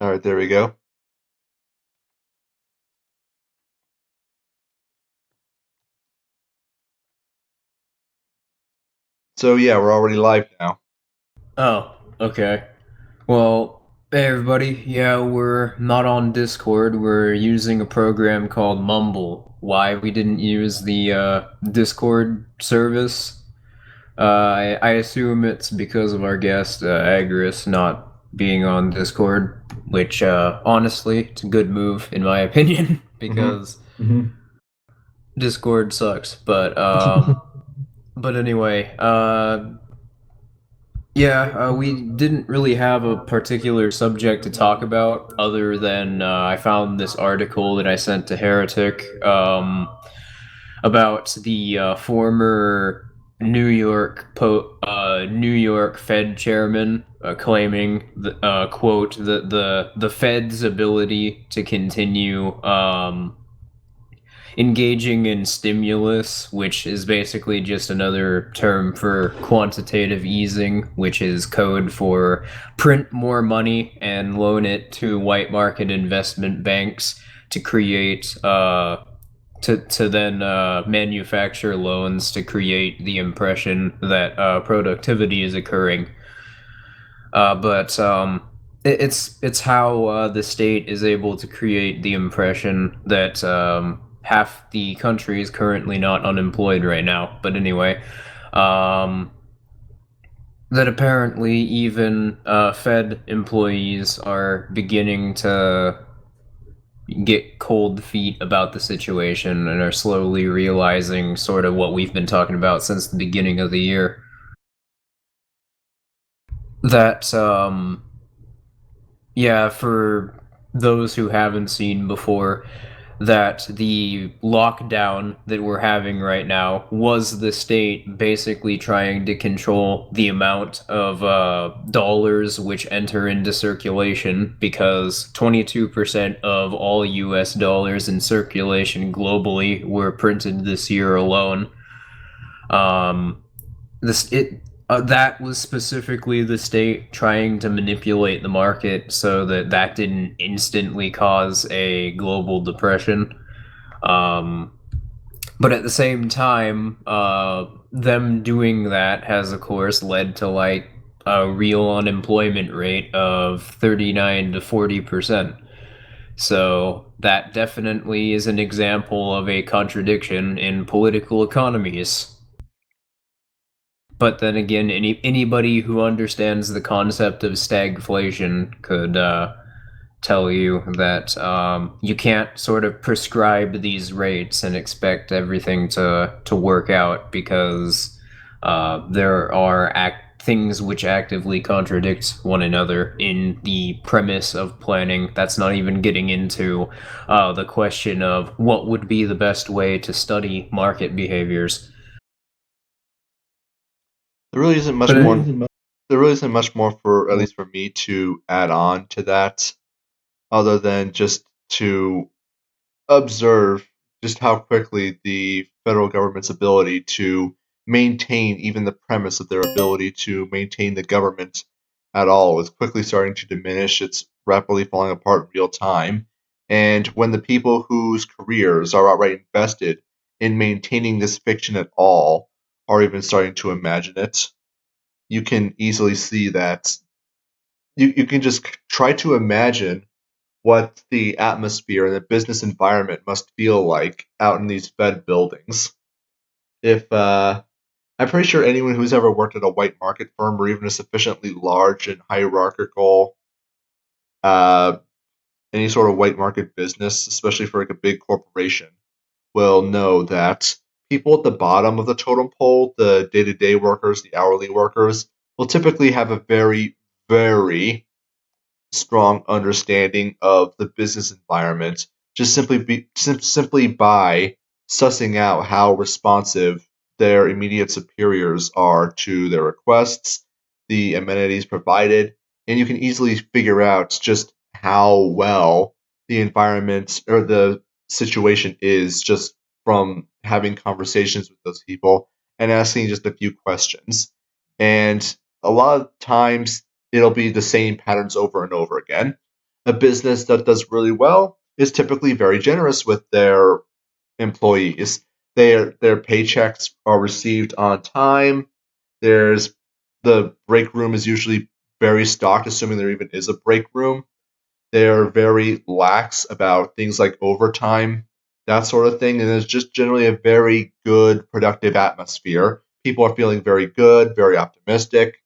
All right, there we go. So yeah, we're already live now. Oh, okay. Well, hey everybody. Yeah, we're not on Discord. We're using a program called Mumble. Why we didn't use the Discord service? I assume it's because of our guest Agris not being on Discord, which honestly, it's a good move in my opinion Mm-hmm. because Discord sucks. But but anyway, yeah, we didn't really have a particular subject to talk about other than I found this article that I sent to Heretic about the former New York Fed chairman claiming quote the Fed's ability to continue engaging in stimulus, which is basically just another term for quantitative easing, which is code for print more money and loan it to white market investment banks to create to then manufacture loans to create the impression that productivity is occurring. But it's how the state is able to create the impression that half the country is currently not unemployed right now. But anyway, um, that apparently even Fed employees are beginning to get cold feet about the situation and are slowly realizing sort of what we've been talking about since the beginning of the year. That Yeah, for those who haven't seen before, that the lockdown that we're having right now was the state basically trying to control the amount of dollars which enter into circulation because 22% of all US dollars in circulation globally were printed this year alone. Um, this it That was specifically the state trying to manipulate the market so that that didn't instantly cause a global depression. Um, but at the same time, them doing that has of course led to like a real unemployment rate of 39 to 40%. So that definitely is an example of a contradiction in political economies. But then again, anybody who understands the concept of stagflation could tell you that you can't sort of prescribe these rates and expect everything to work out because there are things which actively contradict one another in the premise of planning. That's not even getting into the question of what would be the best way to study market behaviors. There really isn't much But more. There really isn't much more for at least for me to add on to that, other than just to observe just how quickly the federal government's ability to maintain even the premise of their ability to maintain the government at all is quickly starting to diminish. It's rapidly falling apart in real time. And when the people whose careers are outright invested in maintaining this fiction at all are even starting to imagine it, you can easily see that you can just try to imagine what the atmosphere and the business environment must feel like out in these Fed buildings. If I'm pretty sure anyone who's ever worked at a white market firm or even a sufficiently large and hierarchical uh, any sort of white market business, especially for like a big corporation, will know that people at the bottom of the totem pole, the day-to-day workers, the hourly workers, will typically have a very, very strong understanding of the business environment just simply by sussing out how responsive their immediate superiors are to their requests, the amenities provided, and you can easily figure out just how well the environment or the situation is just from having conversations with those people and asking just a few questions. And a lot of times it'll be the same patterns over and over again. A business that does really well is typically very generous with their employees. Their paychecks are received on time. There's the break room is usually very stocked, assuming there even is a break room. They're very lax about things like overtime, that sort of thing, and it's just generally a very good, productive atmosphere. People are feeling very good, very optimistic.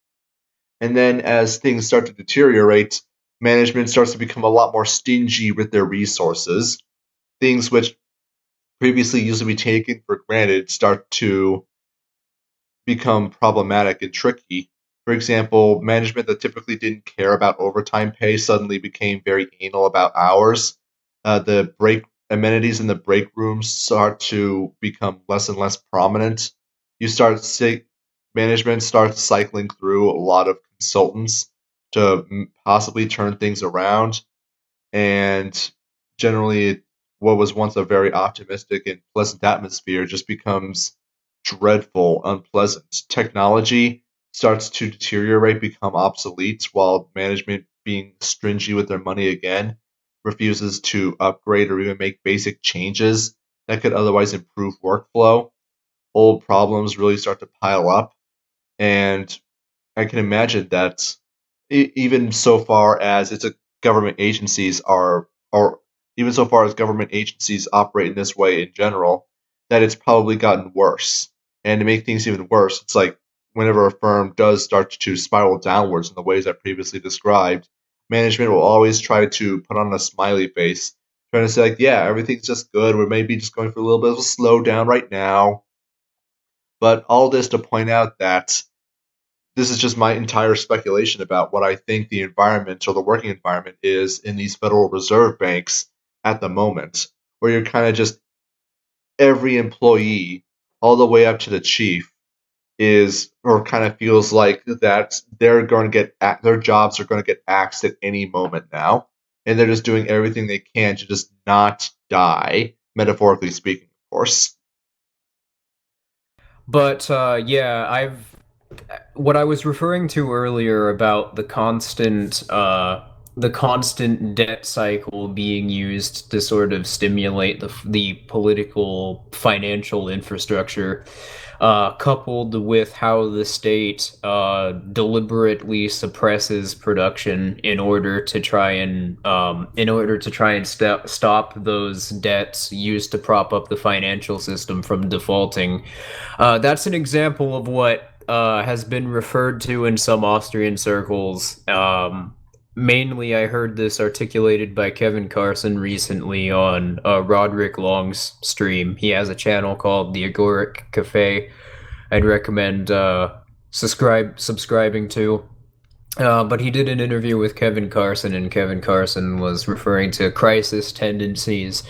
And then as things start to deteriorate, management starts to become a lot more stingy with their resources. Things which previously used to be taken for granted start to become problematic and tricky. For example, management that typically didn't care about overtime pay suddenly became very anal about hours. The break amenities in the break rooms start to become less and less prominent. You start see management starts cycling through a lot of consultants to possibly turn things around, and generally what was once a very optimistic and pleasant atmosphere just becomes dreadful, unpleasant. Technology starts to deteriorate, become obsolete, while management, being stingy with their money again, refuses to upgrade or even make basic changes that could otherwise improve workflow. Old problems really start to pile up, and I can imagine that even so far as it's a government agencies are even so far as government agencies operate in this way in general, that it's probably gotten worse. And to make things even worse, it's like whenever a firm does start to spiral downwards in the ways I previously described, management will always try to put on a smiley face, trying to say like, yeah, everything's just good. We're maybe just going for a little bit of a slowdown right now. But all this to point out that this is just my entire speculation about what I think the environment or the working environment is in these Federal Reserve banks at the moment, where you're kind of just every employee, all the way up to the chief, is or kind of feels like that they're going to their jobs are going to get axed at any moment now, and they're just doing everything they can to just not die, metaphorically speaking, of course. But yeah, I've what I was referring to earlier about the constant debt cycle being used to sort of stimulate the political financial infrastructure, coupled with how the state deliberately suppresses production in order to try and stop those debts used to prop up the financial system from defaulting. That's an example of what has been referred to in some Austrian circles. Mainly, I heard this articulated by Kevin Carson recently on Roderick Long's stream. He has a channel called the Agoric Cafe. I'd recommend subscribing to. But he did an interview with Kevin Carson, and Kevin Carson was referring to crisis tendencies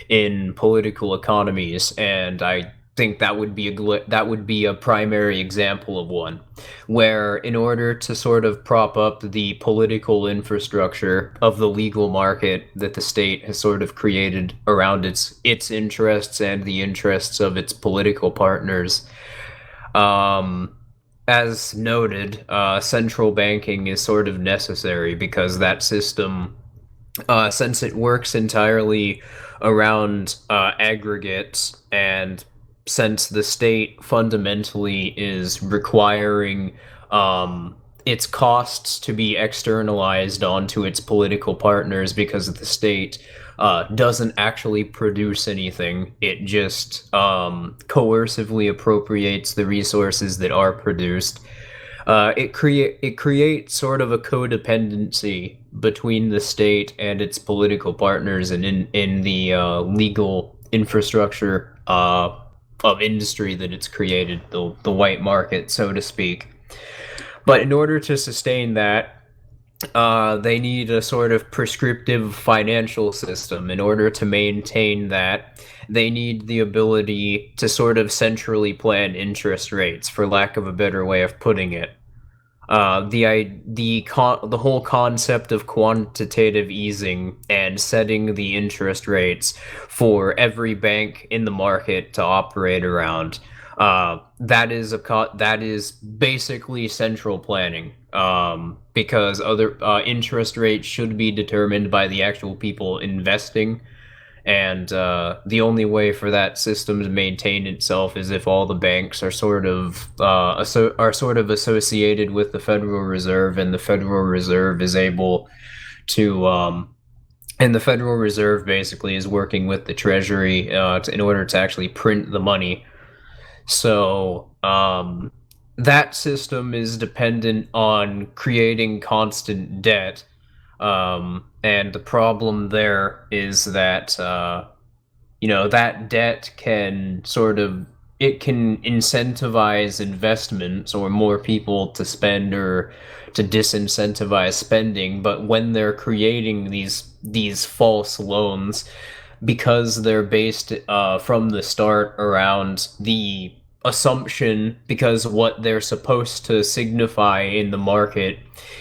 in political economies, and I think that would be a primary example of one, where in order to sort of prop up the political infrastructure of the legal market that the state has sort of created around its interests and the interests of its political partners, um, as noted, central banking is sort of necessary because that system, since it works entirely around aggregates, and since the state fundamentally is requiring its costs to be externalized onto its political partners because the state doesn't actually produce anything. It just coercively appropriates the resources that are produced. It creates sort of a codependency between the state and its political partners, and in the legal infrastructure of industry that it's created, the white market, so to speak. But in order to sustain that, they need a sort of prescriptive financial system. In order to maintain that, they need the ability to sort of centrally plan interest rates, for lack of a better way of putting it. The whole concept of quantitative easing and setting the interest rates for every bank in the market to operate around. That is basically central planning, because other interest rates should be determined by the actual people investing, and the only way for that system to maintain itself is if all the banks are sort of associated with the Federal Reserve, and the Federal Reserve is able to and the Federal Reserve basically is working with the Treasury in order to actually print the money. So that system is dependent on creating constant debt. And the problem there is that that debt can it can incentivize investments or more people to spend, or to disincentivize spending. But when they're creating these false loans, because they're based from the start around the assumption, because what they're supposed to signify in the market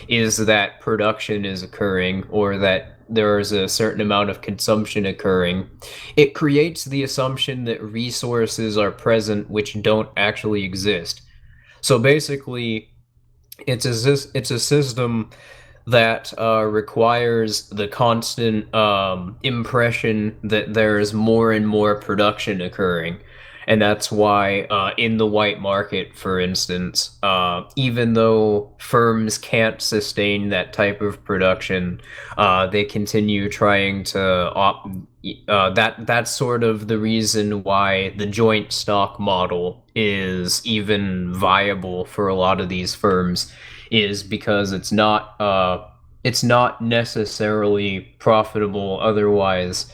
is that production is occurring, or that there is a certain amount of consumption occurring, it creates the assumption that resources are present which don't actually exist. So basically, it's a system that requires the constant impression that there is more and more production occurring. And that's why, in the white market, for instance, even though firms can't sustain that type of production, they continue trying to that's sort of the reason why the joint stock model is even viable for a lot of these firms, is because it's not necessarily profitable otherwise,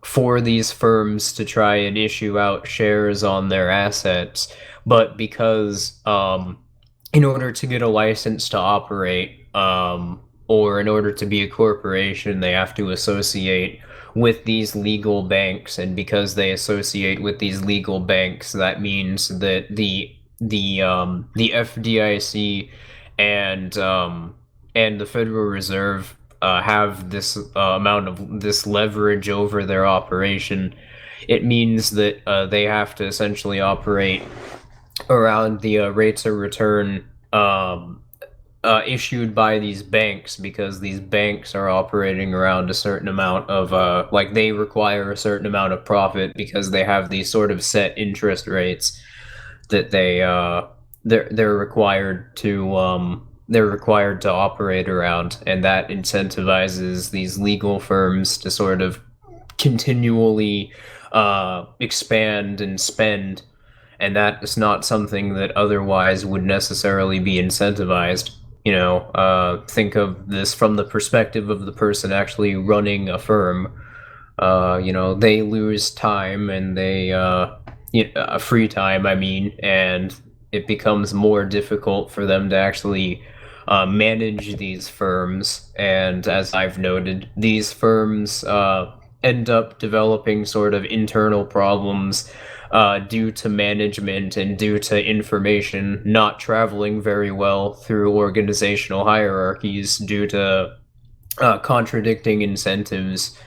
for these firms to try and issue out shares on their assets. But because, in order to get a license to operate, or in order to be a corporation, they have to associate with these legal banks, and because they associate with these legal banks, that means that the FDIC and the Federal Reserve have this amount of this leverage over their operation. It means that they have to essentially operate around the rates of return issued by these banks, because these banks are operating around a certain amount of they require a certain amount of profit, because they have these sort of set interest rates that they're required to operate around, and that incentivizes these legal firms to sort of continually expand and spend, and that is not something that otherwise would necessarily be incentivized. Think of this from the perspective of the person actually running a firm. They lose time, and free time, I mean, and it becomes more difficult for them to actually manage these firms. And as I've noted, these firms end up developing sort of internal problems due to management and due to information not traveling very well through organizational hierarchies, due to contradicting incentives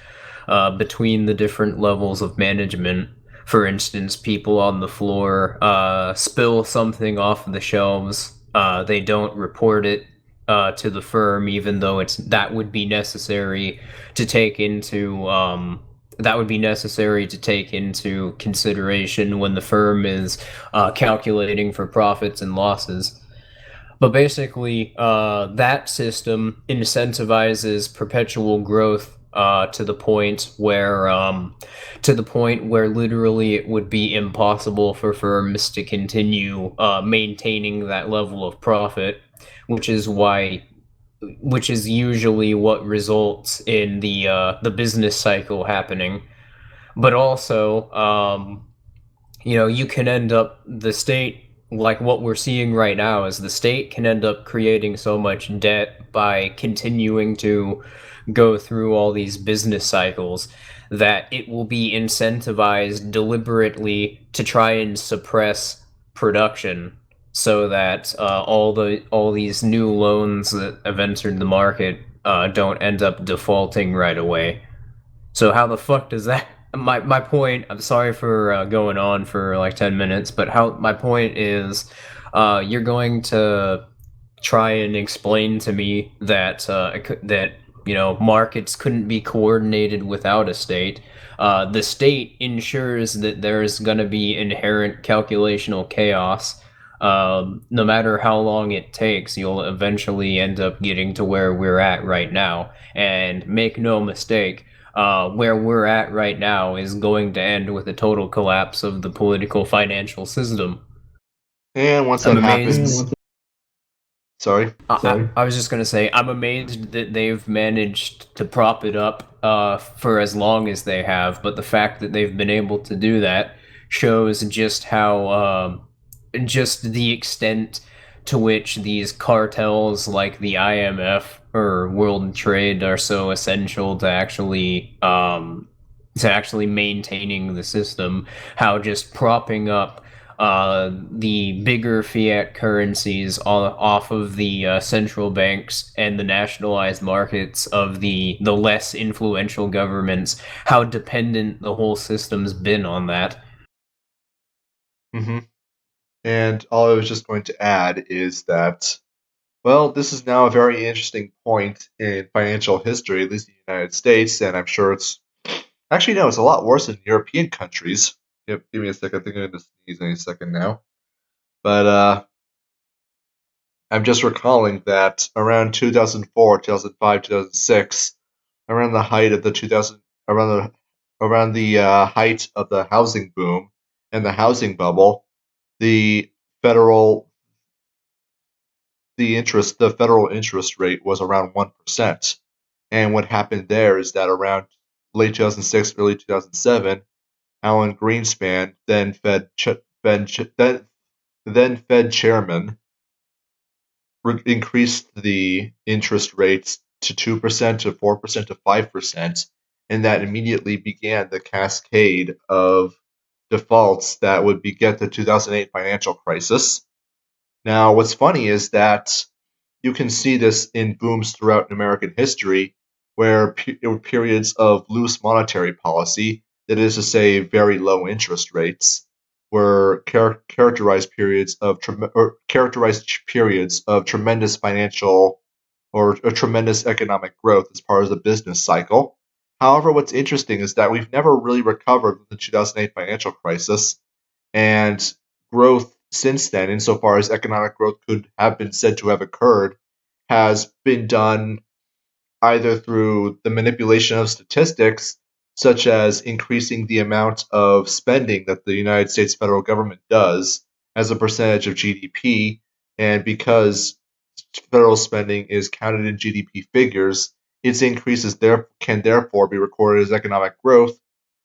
between the different levels of management. For instance, people on the floor spill something off the shelves. They don't report it to the firm, even though that would be necessary to take into consideration when the firm is calculating for profits and losses. But basically, that system incentivizes perpetual growth to the point where literally it would be impossible for firms to continue maintaining that level of profit, which is usually what results in the business cycle happening. But also, you can end up the state, like what we're seeing right now, is the state can end up creating so much debt by continuing to go through all these business cycles that it will be incentivized deliberately to try and suppress production, so that all these new loans that have entered the market don't end up defaulting right away. So how the fuck does that my point. I'm sorry for going on for like 10 minutes, but how my point is, you're going to try and explain to me that that markets couldn't be coordinated without a state. The state ensures that there's going to be inherent calculational chaos. No matter how long it takes, you'll eventually end up getting to where we're at right now. And make no mistake, where we're at right now is going to end with a total collapse of the political financial system. And once I'm that amazed. happens, sorry. I was just gonna say I'm amazed that they've managed to prop it up for as long as they have, but the fact that they've been able to do that shows just how just the extent to which these cartels like the IMF or World Trade are so essential to actually maintaining the system. How just propping up the bigger fiat currencies off of the central banks and the nationalized markets of the less influential governments, how dependent the whole system's been on that. hmm And all I was just going to add is that, well, this is now a very interesting point in financial history, at least in the United States, and I'm sure it's actually no, it's a lot worse in European countries. Give me a second. I think I'm going to sneeze any second now. But I'm just recalling that around 2004, 2005, 2006, around the height of the 2000, around the height of the housing boom and the housing bubble, the federal the federal interest rate was around 1%. And what happened there is that around late 2006, early 2007, Alan Greenspan, then Fed chairman, increased the interest rates to 2% to 4% to 5%, and that immediately began the cascade of defaults that would beget the 2008 financial crisis. Now, what's funny is that you can see this in booms throughout American history, where periods of loose monetary policy, that is to say, very low interest rates, were characterized periods of tremendous financial or a tremendous economic growth as part of the business cycle. However, what's interesting is that we've never really recovered from the 2008 financial crisis, and growth since then, insofar as economic growth could have been said to have occurred, has been done either through the manipulation of statistics, such as increasing the amount of spending that the United States federal government does as a percentage of GDP, and because federal spending is counted in GDP figures, its increases can therefore be recorded as economic growth.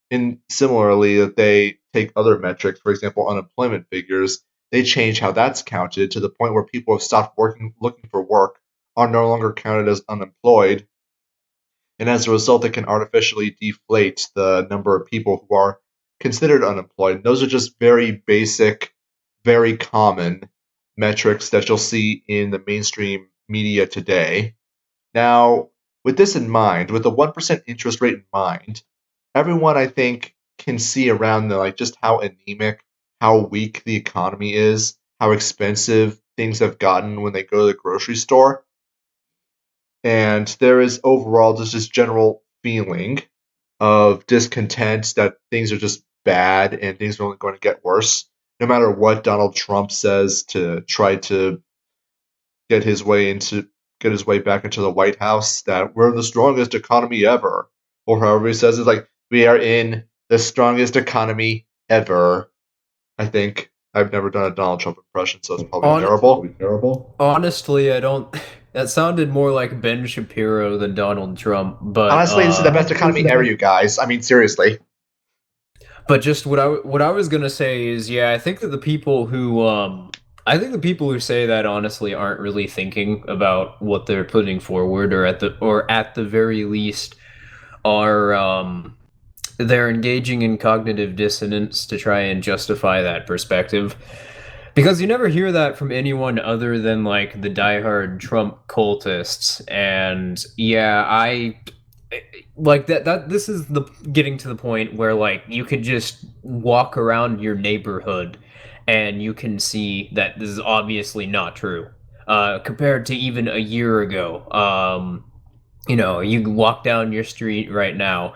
And similarly, that they take other metrics, for example, unemployment figures, they change how that's counted to the point where people have stopped working, looking for work, are no longer counted as unemployed, and as a result, it can artificially deflate the number of people who are considered unemployed. And those are just very basic, very common metrics that you'll see in the mainstream media today. Now, with this in mind, with the 1% interest rate in mind, everyone I think can see around the like just how anemic, how weak the economy is, how expensive things have gotten when they go to the grocery store. And there is overall just this general feeling of discontent that things are just bad and things are only going to get worse. No matter what Donald Trump says to try to get his way into get his way back into the White House, that we're the strongest economy ever, or however he says it, like we are in the strongest economy ever. I think I've never done a Donald Trump impression, so it's probably On terrible. Honestly, I don't. That sounded more like Ben Shapiro than Donald Trump, Honestly, this is the best economy ever, you guys. I mean, seriously. but just what I was gonna say is, yeah, I think the people who say that honestly aren't really thinking about what they're putting forward, or at the very least are they're engaging in cognitive dissonance to try and justify that perspective. Because you never hear that from anyone other than like the diehard Trump cultists. And yeah, like that this is the getting to the point where like you could just walk around your neighborhood and you can see that this is obviously not true compared to even a year ago. You know, you can walk down your street right now,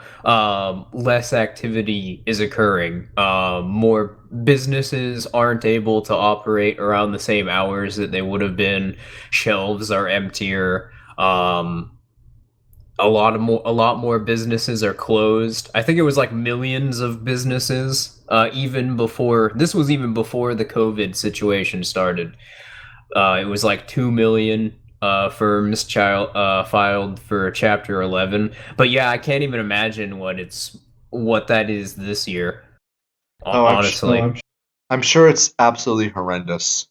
less activity is occurring. More businesses aren't able to operate around the same hours that they would have been. Shelves are emptier. A lot more businesses are closed. I think it was like millions of businesses even before this was even before the COVID situation started. It was like 2 million firms filed for Chapter 11. But yeah, I can't even imagine what that is this year. Oh, Honestly, I'm sure it's absolutely horrendous.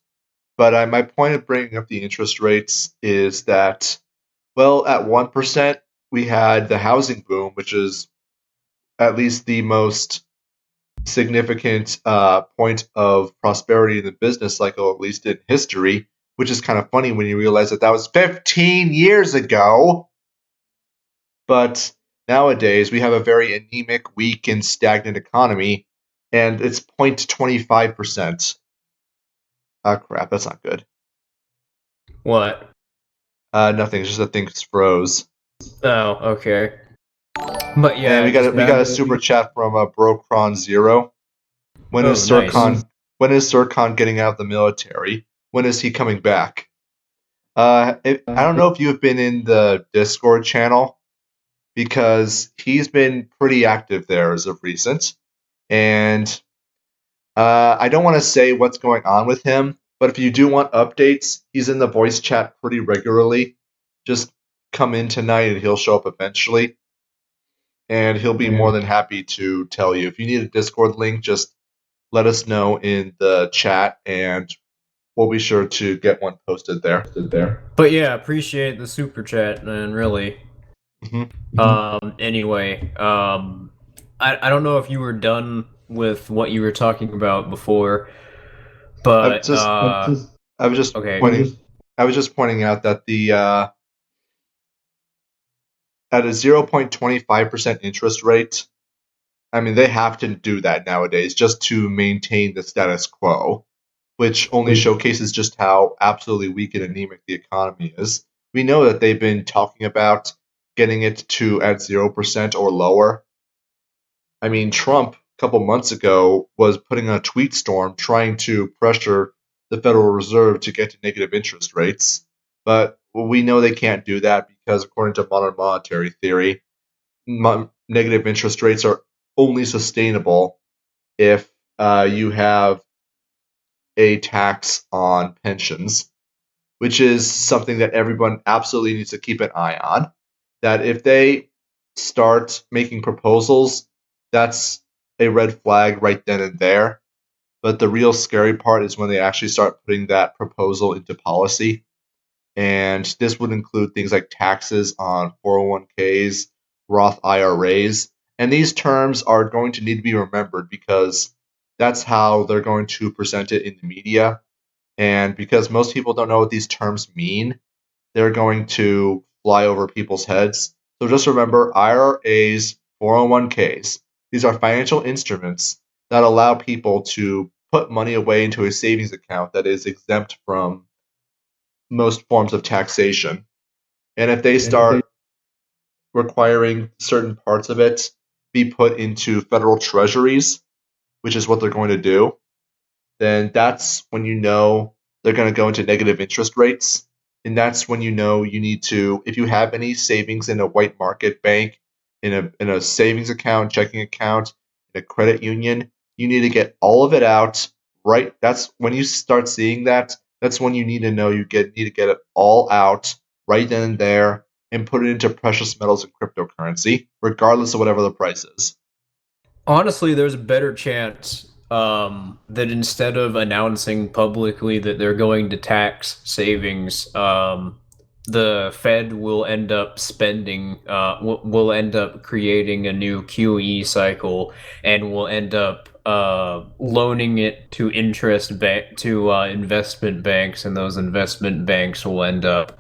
But my point of bringing up the interest rates is that, well, at 1%, we had the housing boom, which is at least the most significant point of prosperity in the business cycle, at least in history, which is kind of funny when you realize that that was 15 years ago. But nowadays, we have a very anemic, weak, and stagnant economy, and it's 0.25%. Oh, crap, that's not good. what? Nothing, it's just that things froze. Oh, okay. But And yeah, just we got back. a super chat from Brocron Zero. When is Oh, nice. When is Sircon getting out of the military? When is he coming back? I don't know if you have been in the Discord channel because he's been pretty active there as of recent, and I don't want to say what's going on with him, but if you do want updates, he's in the voice chat pretty regularly. Just come in tonight and he'll show up eventually, and he'll be more than happy to tell you. If you need a Discord link, just let us know in the chat, and we'll be sure to get one posted there. But yeah, appreciate the super chat, man. Really. Hmm. Anyway, I don't know if you were done with what you were talking about before, I was but just I was just okay. pointing I was just pointing out that the at a 0.25% interest rate, I mean they have to do that nowadays just to maintain the status quo, which only showcases just how absolutely weak and anemic the economy is. We know that they've been talking about getting it to at 0% or lower. I mean, Trump a couple months ago was putting a tweet storm trying to pressure the Federal Reserve to get to negative interest rates. But we know they can't do that because, according to modern monetary theory, negative interest rates are only sustainable if you have a tax on pensions, which is something that everyone absolutely needs to keep an eye on. That if they start making proposals, that's a red flag right then and there. But the real scary part is when they actually start putting that proposal into policy. And this would include things like taxes on 401ks, Roth IRAs. And these terms are going to need to be remembered because that's how they're going to present it in the media. And because most people don't know what these terms mean, they're going to fly over people's heads. So just remember IRAs, 401ks. These are financial instruments that allow people to put money away into a savings account that is exempt from most forms of taxation. And if they start requiring certain parts of it be put into federal treasuries, which is what they're going to do, then that's when you know they're going to go into negative interest rates. And that's when you know you need to, if you have any savings in a white market bank, in a savings account, checking account, in a credit union, you need to get all of it out. Right. That's when you start seeing that. That's when you need to know need to get it all out right then and there and put it into precious metals and cryptocurrency, regardless of whatever the price is. Honestly, there's a better chance that instead of announcing publicly that they're going to tax savings, the Fed will end up spending, will end up creating a new QE cycle, and will end up loaning it to investment banks, and those investment banks will end up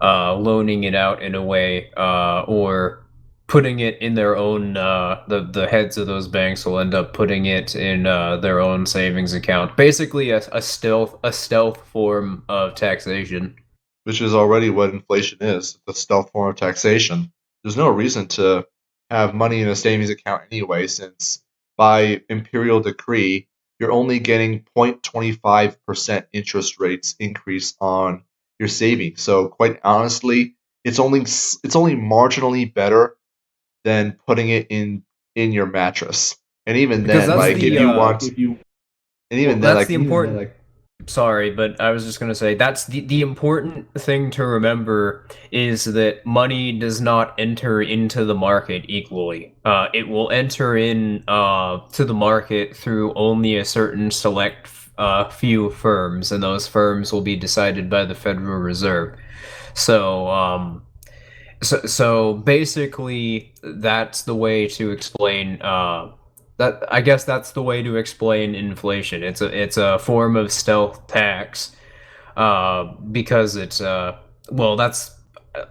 loaning it out in a way, or putting it in their own the heads of those banks will end up putting it in their own savings account. Basically a stealth form of taxation. which is already what inflation is, the stealth form of taxation. There's no reason to have money in a savings account anyway, since by imperial decree, you're only getting 0.25% interest rates increase on your savings. So quite honestly, it's only marginally better than putting it in your mattress. And even Because then, that's like if the you want, and well, even then, that's like the important. Sorry, but I was just going to say that's the important thing to remember is that money does not enter into the market equally. It will enter in to the market through only a certain select few firms, and those firms will be decided by the Federal Reserve. So, so basically, that's the way to explain that. I guess that's the way to explain inflation. It's a form of stealth tax because it's well that's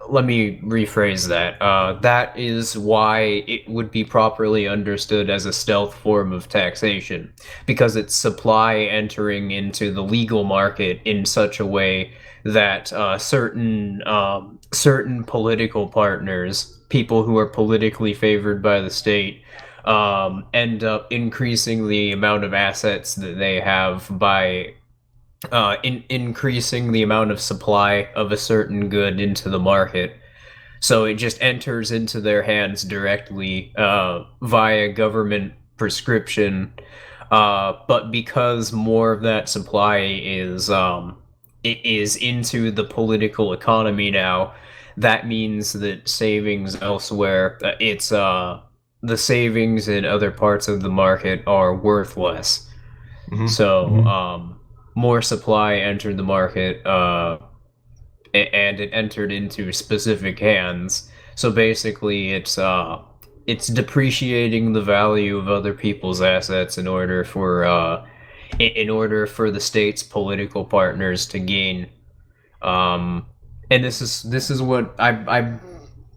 let me rephrase that. That is why it would be properly understood as a stealth form of taxation, because it's supply entering into the legal market in such a way that certain political partners, people who are politically favored by the state, end up increasing the amount of assets that they have by increasing the amount of supply of a certain good into the market. So it just enters into their hands directly via government prescription. But because more of that supply it is into the political economy now, that means that savings elsewhere, it's the savings in other parts of the market are worth less. mhm, So more supply entered the market, and it entered into specific hands. So basically, it's depreciating the value of other people's assets in order for the state's political partners to gain. Um, and this is what I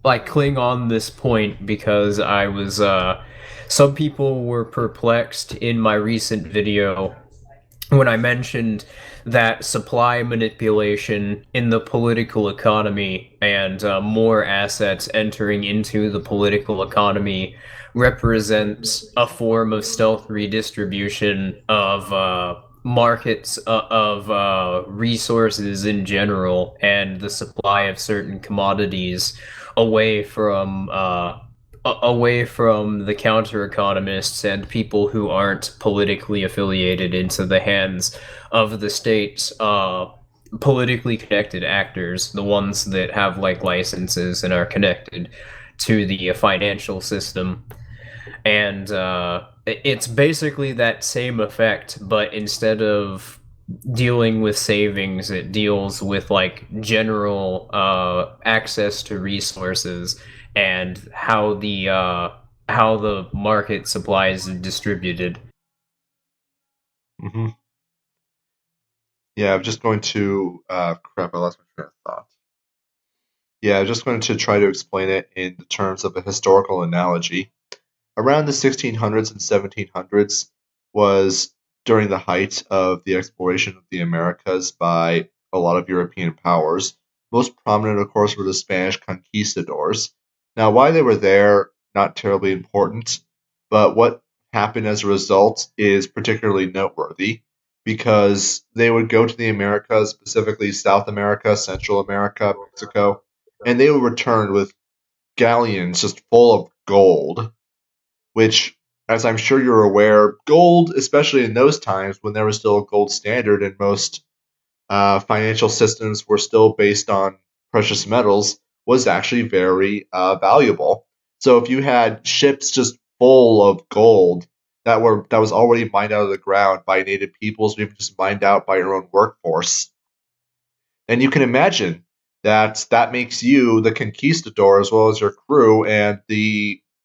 like cling on this point because I was some people were perplexed in my recent video when I mentioned that supply manipulation in the political economy and more assets entering into the political economy represents a form of stealth redistribution of markets of resources in general and the supply of certain commodities away from away from the counter economists and people who aren't politically affiliated into the hands of the state's politically connected actors, the ones that have like licenses and are connected to the financial system. And it's basically that same effect, but instead of dealing with savings, it deals with like general access to resources and how the market supply is distributed. mhm. Yeah, I'm just going to crap. I lost my train of thought. Yeah, I'm just going to try to explain it in the terms of a historical analogy. Around the 1600s and 1700s was during the height of the exploration of the Americas by a lot of European powers. Most prominent, of course, were the Spanish conquistadors. Now, why they were there, not terribly important, but what happened as a result is particularly noteworthy because they would go to the Americas, specifically South America, Central America, Mexico, and they would return with galleons just full of gold, which, as I'm sure you're aware, gold, especially in those times when there was still a gold standard and most financial systems were still based on precious metals, was actually very valuable. So if you had ships just full of gold that was already mined out of the ground by native peoples, or even just mined out by your own workforce, then you can imagine that that makes you the conquistador as well as your crew and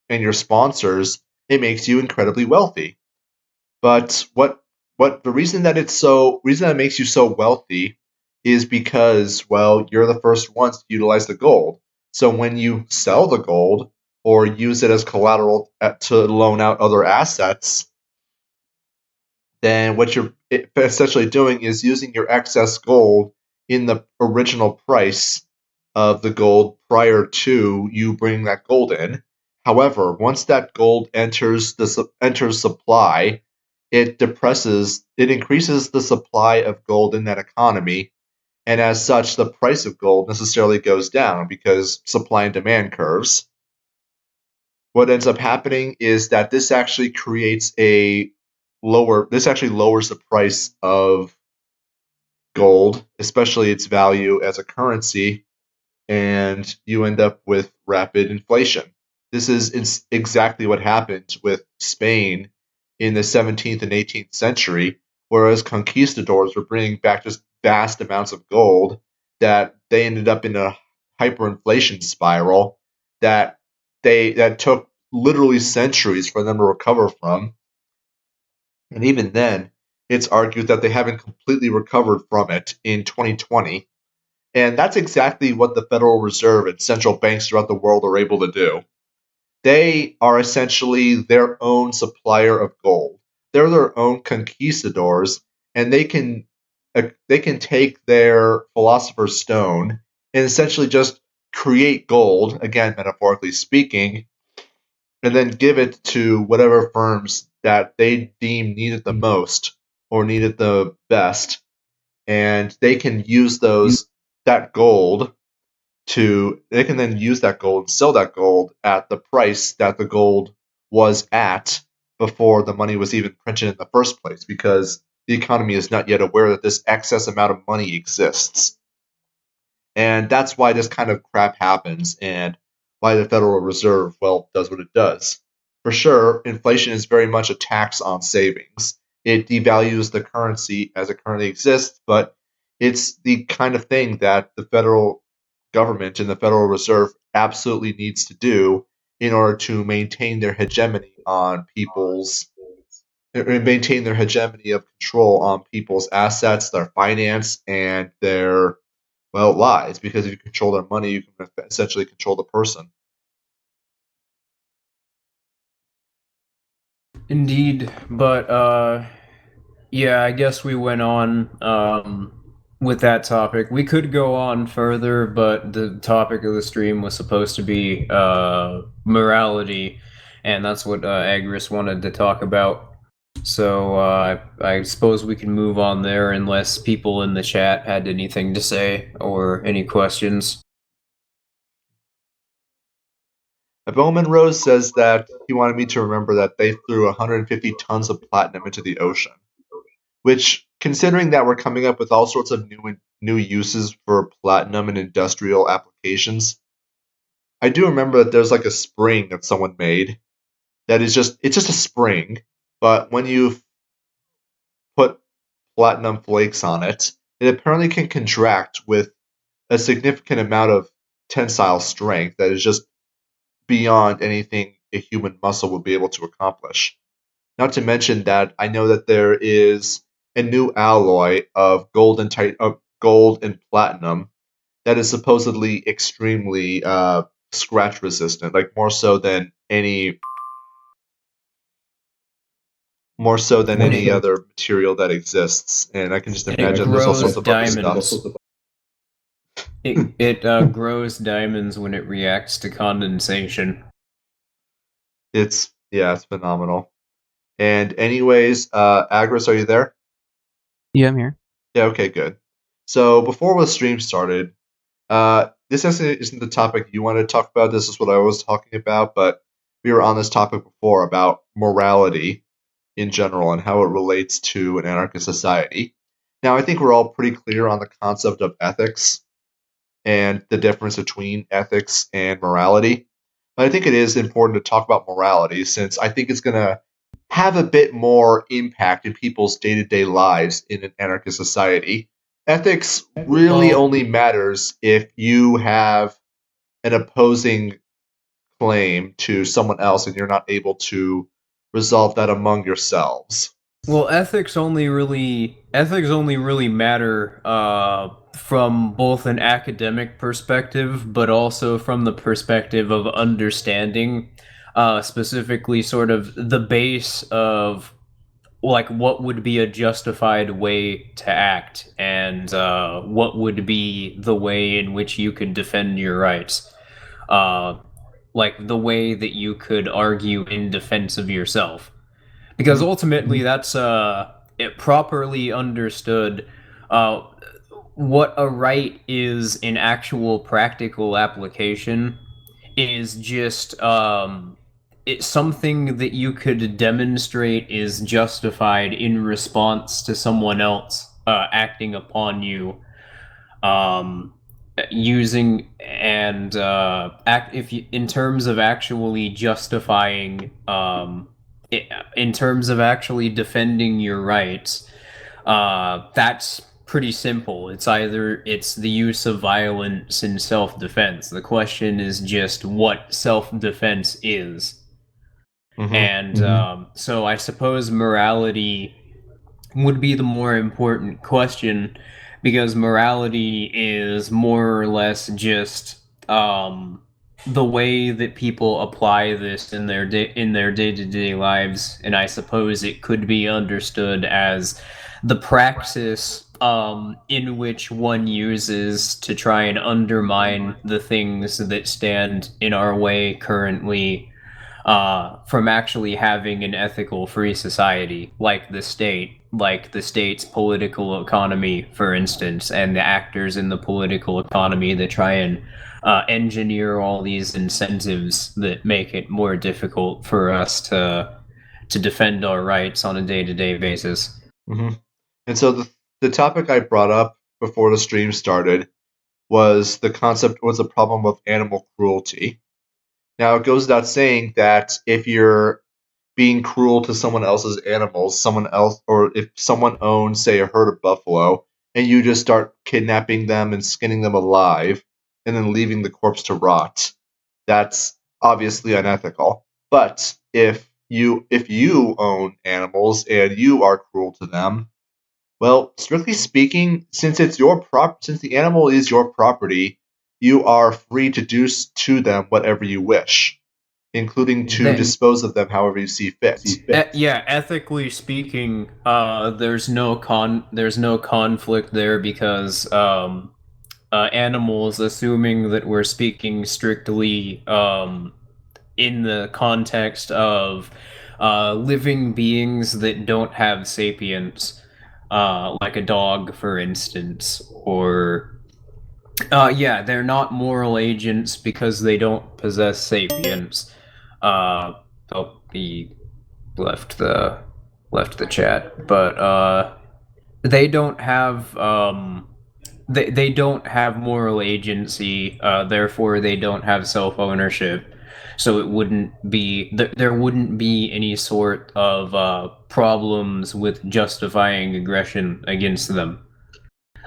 your sponsors. It makes you incredibly wealthy. But what the reason that makes you so wealthy is because, well, you're the first ones to utilize the gold. So when you sell the gold, or use it as collateral to loan out other assets, then what you're essentially doing is using your excess gold in the original price of the gold prior to you bringing that gold in. However, once that gold enters supply, it increases the supply of gold in that economy, and as such, the price of gold necessarily goes down because supply and demand curves. What ends up happening is that this actually lowers the price of gold, especially its value as a currency, and you end up with rapid inflation. This is exactly what happened with Spain in the 17th and 18th century, whereas conquistadors were bringing back just vast amounts of gold that they ended up in a hyperinflation spiral that that took literally centuries for them to recover from. And even then, it's argued that they haven't completely recovered from it in 2020. And that's exactly what the Federal Reserve and central banks throughout the world are able to do. They are essentially their own supplier of gold. They're their own conquistadors, and they can take their philosopher's stone and essentially just create gold, again metaphorically speaking, and then give it to whatever firms that they deem need it the most or need it the best, and they can use those that gold they can then use that gold and sell that gold at the price that the gold was at before the money was even printed in the first place, because the economy is not yet aware that this excess amount of money exists. And that's why this kind of crap happens, and why the Federal Reserve, well, does what it does. For sure, inflation is very much a tax on savings. It devalues the currency as it currently exists, but it's the kind of thing that the federal government and the Federal Reserve absolutely needs to do in order to maintain their hegemony of control on people's assets, their finance, and their, well, lives. Because if you control their money, you can essentially control the person. Indeed, but yeah, I guess we went on with that topic. We could go on further, but the topic of the stream was supposed to be morality, and that's what Agris wanted to talk about. So I suppose we can move on there unless people in the chat had anything to say or any questions. Bowman Rose says that he wanted me to remember that they threw 150 tons of platinum into the ocean, which, considering that we're coming up with all sorts of new uses for platinum in industrial applications, I do remember that there's like a spring that someone made that is just a spring, but when you put platinum flakes on it, it apparently can contract with a significant amount of tensile strength that is just beyond anything a human muscle would be able to accomplish. Not to mention that I know that there is a new alloy of gold and platinum that is supposedly extremely scratch resistant, like more so than And any it other material that exists. And I can just and it imagine there's all sorts grows of other stuff. diamonds. It grows diamonds when it reacts to condensation. It's phenomenal. And anyways, Agris, are you there? Yeah, I'm here. Yeah, okay, good. So before the stream started, this isn't the topic you wanted to talk about. This is what I was talking about, but we were on this topic before about morality in general and how it relates to an anarchist society. Now, I think we're all pretty clear on the concept of ethics and the difference between ethics and morality. But I think it is important to talk about morality, since I think it's going to have a bit more impact in people's day to day lives in an anarchist society. Ethics really Well, only matters if you have an opposing claim to someone else and you're not able to resolve that among yourselves. Well, ethics only really matter from both an academic perspective, but also from the perspective of understanding, specifically sort of the base of like what would be a justified way to act and what would be the way in which you could defend your rights. Uh, like the way that you could argue in defense of yourself. Because Mhm. ultimately, that's it properly understood. Uh, what a right is in actual practical application is just it's something that you could demonstrate is justified in response to someone else acting upon you, um, using and act if you, in terms of actually justifying in terms of actually defending your rights. That's pretty simple. It's the use of violence in self-defense. The question is just what self-defense is. Mhm. And so I suppose morality would be the more important question because morality is more or less just the way that people apply this in their day-to-day lives, and I suppose it could be understood as the praxis in which one uses to try and undermine the things that stand in our way currently from actually having an ethical free society like the state's political economy, for instance, and the actors in the political economy that try and engineer all these incentives that make it more difficult for us to defend our rights on a day-to-day basis. Mhm. And so the topic I brought up before the stream started was the problem of animal cruelty. Now it goes without saying that if you're being cruel to someone else's animals, someone else, or if someone owns, say, a herd of buffalo, and you just start kidnapping them and skinning them alive, and then leaving the corpse to rot, that's obviously unethical. But if you own animals and you are cruel to them, well, strictly speaking, since the animal is your property, you are free to do to them whatever you wish, including to They, dispose of them however you see fit. yeah, ethically speaking, there's no conflict there because animals, assuming that we're speaking strictly in the context of living beings that don't have sapience, like a dog, for instance, or yeah, they're not moral agents because they don't possess sapience. Oh, he left the chat, but they don't have they don't have moral agency, therefore they don't have self-ownership. So it wouldn't be there wouldn't be any sort of problems with justifying aggression against them.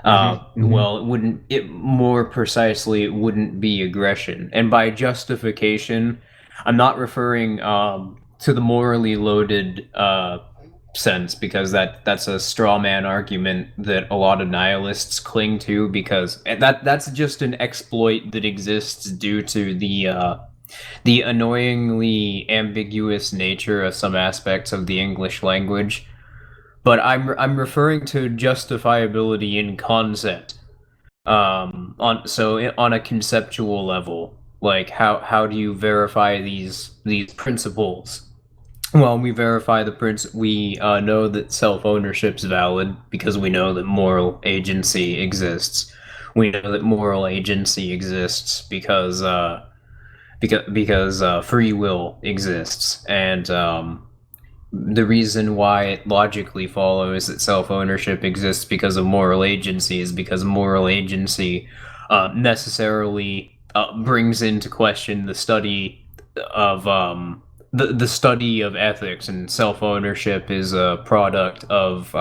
Hmm. Well, it wouldn't. It more precisely, it wouldn't be aggression. And by justification, I'm not referring to the morally loaded sense because that's a straw man argument that a lot of nihilists cling to because that's just an exploit that exists due to the annoyingly ambiguous nature of some aspects of the English language. But I'm referring to justifiability in concept. On a conceptual level, like how do you verify these principles? Well, we verify the we know that self-ownership's valid because we know that moral agency exists. We know that moral agency exists because free will exists, and the reason why it logically follows that self-ownership exists because of moral agency is because moral agency necessarily brings into question the study of the study of ethics, and self-ownership is a product of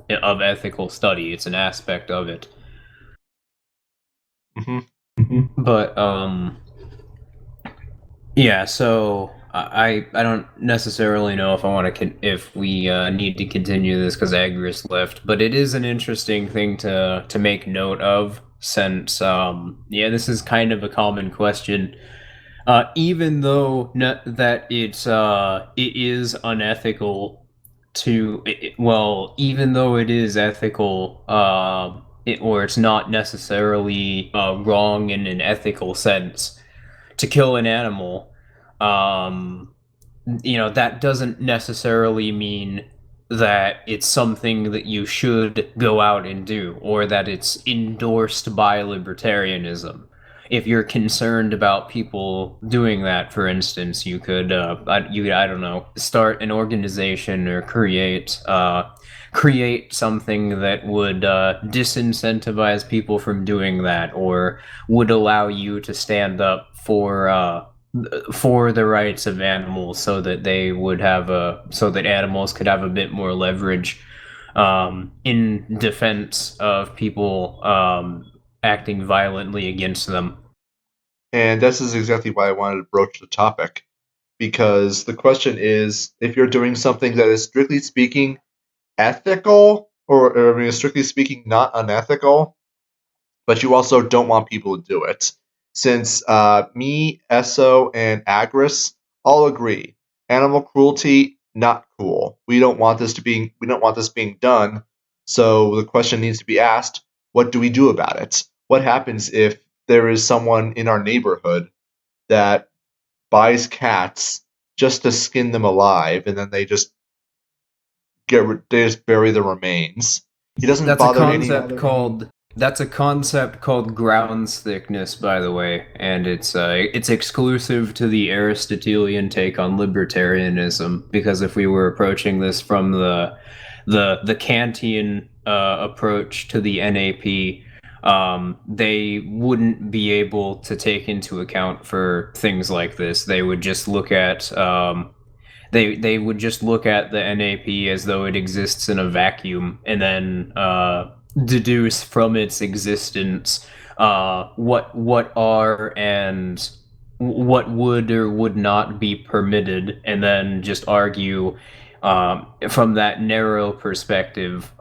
ethical study. It's an aspect of it. Hmm. But yeah, so I don't necessarily know if I want to if we need to continue this because Agris left, but it is an interesting thing to make note of since yeah, this is kind of a common question. Even though that it is unethical well, even though it is ethical, or it's not necessarily wrong in an ethical sense to kill an animal. Um, that doesn't necessarily mean that it's something that you should go out and do or that it's endorsed by libertarianism. If you're concerned about people doing that, for instance, you could I don't know, start an organization or create something that would disincentivize people from doing that, or would allow you to stand up for the rights of animals, so that so that animals could have a bit more leverage in defense of people acting violently against them. And this is exactly why I wanted to broach the topic. Because the question is, if you're doing something that is strictly speaking ethical, or I mean, strictly speaking not unethical, but you also don't want people to do it. Since me, Esso, and Agris all agree, animal cruelty not cool. We don't want this being done. So the question needs to be asked: what do we do about it? What happens if there is someone in our neighborhood that buys cats just to skin them alive, and then they just bury the remains? He doesn't That's a bother any. concept called that's a concept called grounds thickness, by the way, and it's exclusive to the Aristotelian take on libertarianism. Because if we were approaching this from the Kantian approach to the NAP, they wouldn't be able to take into account for things like this. They would just look at they would just look at the NAP as though it exists in a vacuum, and then deduce from its existence what are and what would or would not be permitted, and then just argue from that narrow perspective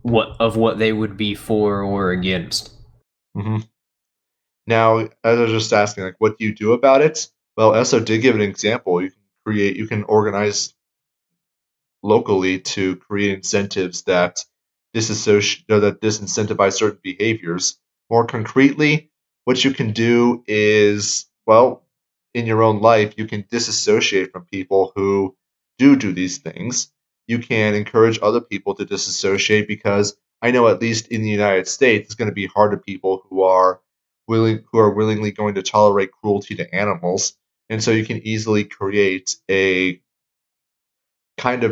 what they would be for or against. Mm-hmm. Now, as I was just asking, like, what do you do about it? Well, Esso did give an example. You can organize locally to create incentives that that disincentivize certain behaviors. More concretely, what you can do is, well, in your own life, you can disassociate from people who do these things. You can encourage other people to disassociate, because I know, at least in the United States, it's going to be hard to people who are willingly going to tolerate cruelty to animals. And so you can easily create a social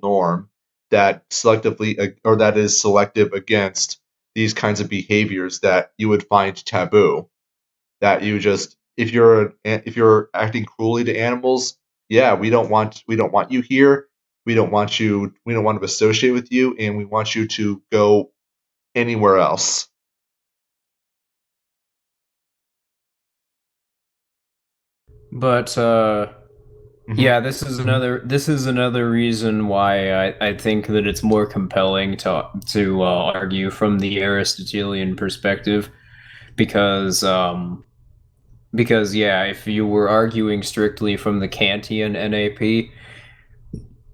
norm that that is selective against these kinds of behaviors that you would find taboo. That you just, if you're acting cruelly to animals, yeah, we don't want you here. We don't want to associate with you, and we want you to go anywhere else. But Mm-hmm. yeah, this is another reason why I think that it's more compelling to argue from the Aristotelian perspective, because yeah, if you were arguing strictly from the Kantian NAP,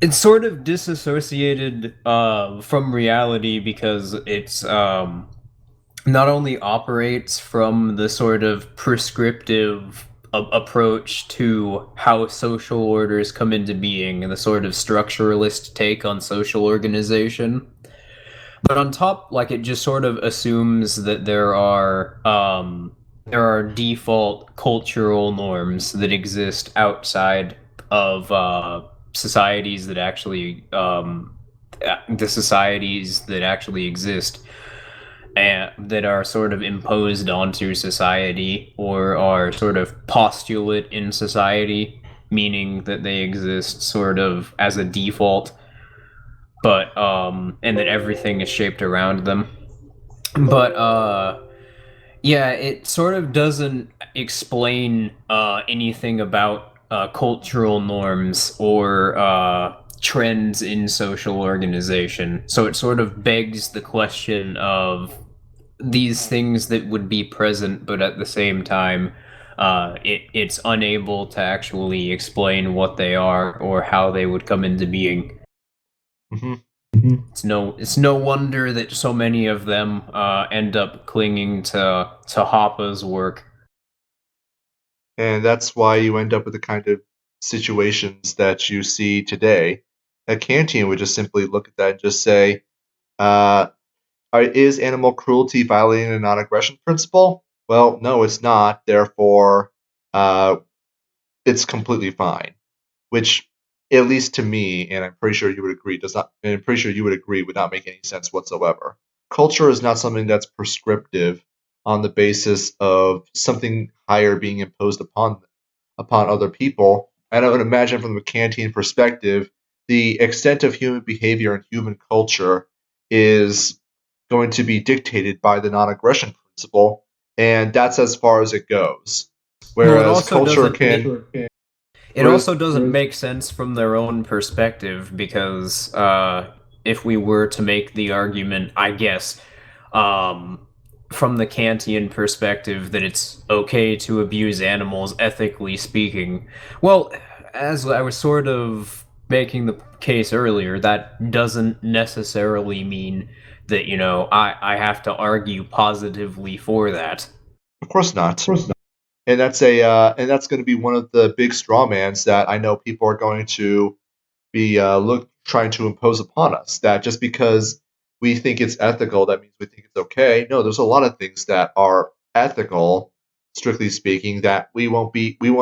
it's sort of disassociated from reality, because it's not only operates from the sort of prescriptive approach to how social orders come into being and the sort of structuralist take on social organization, but on top, like, it just sort of assumes that there are default cultural norms that exist outside of societies that actually the societies that actually exist, and that are sort of imposed onto society, or are sort of postulate in society, meaning that they exist sort of as a default, but and that everything is shaped around them. But yeah, it sort of doesn't explain anything about cultural norms or trends in social organization. So it sort of begs the question of these things that would be present, but at the same time, it's unable to actually explain what they are or how they would come into being. Hmm. It's no wonder that so many of them end up clinging to Hoppe's work. And that's why you end up with the kind of situations that you see today. A Kantian would just simply look at that and just say, uh, is animal cruelty violating the non-aggression principle? Well, no, it's not. Therefore, uh, it's completely fine. Which, at least to me, and I'm pretty sure you would agree, does not. And I'm pretty sure you would agree would not make any sense whatsoever. Culture is not something that's prescriptive on the basis of something higher being imposed upon other people. And I would imagine from the Kantian perspective, the extent of human behavior and human culture is going to be dictated by the non-aggression principle, and that's as far as it goes. Well, it Whereas also culture doesn't can, it whereas also doesn't make sense from their own perspective because if we were to make the argument, I guess, um, from the Kantian perspective that it's okay to abuse animals, ethically speaking, well, as I was sort of making the case earlier, that doesn't necessarily mean that, I have to argue positively for that. of course not. And that's going to be one of the big strawmans that I know people are going to be trying to impose upon us. That just because we think it's ethical, that means we think it's okay. No, there's a lot of things that are ethical, strictly speaking, that we won't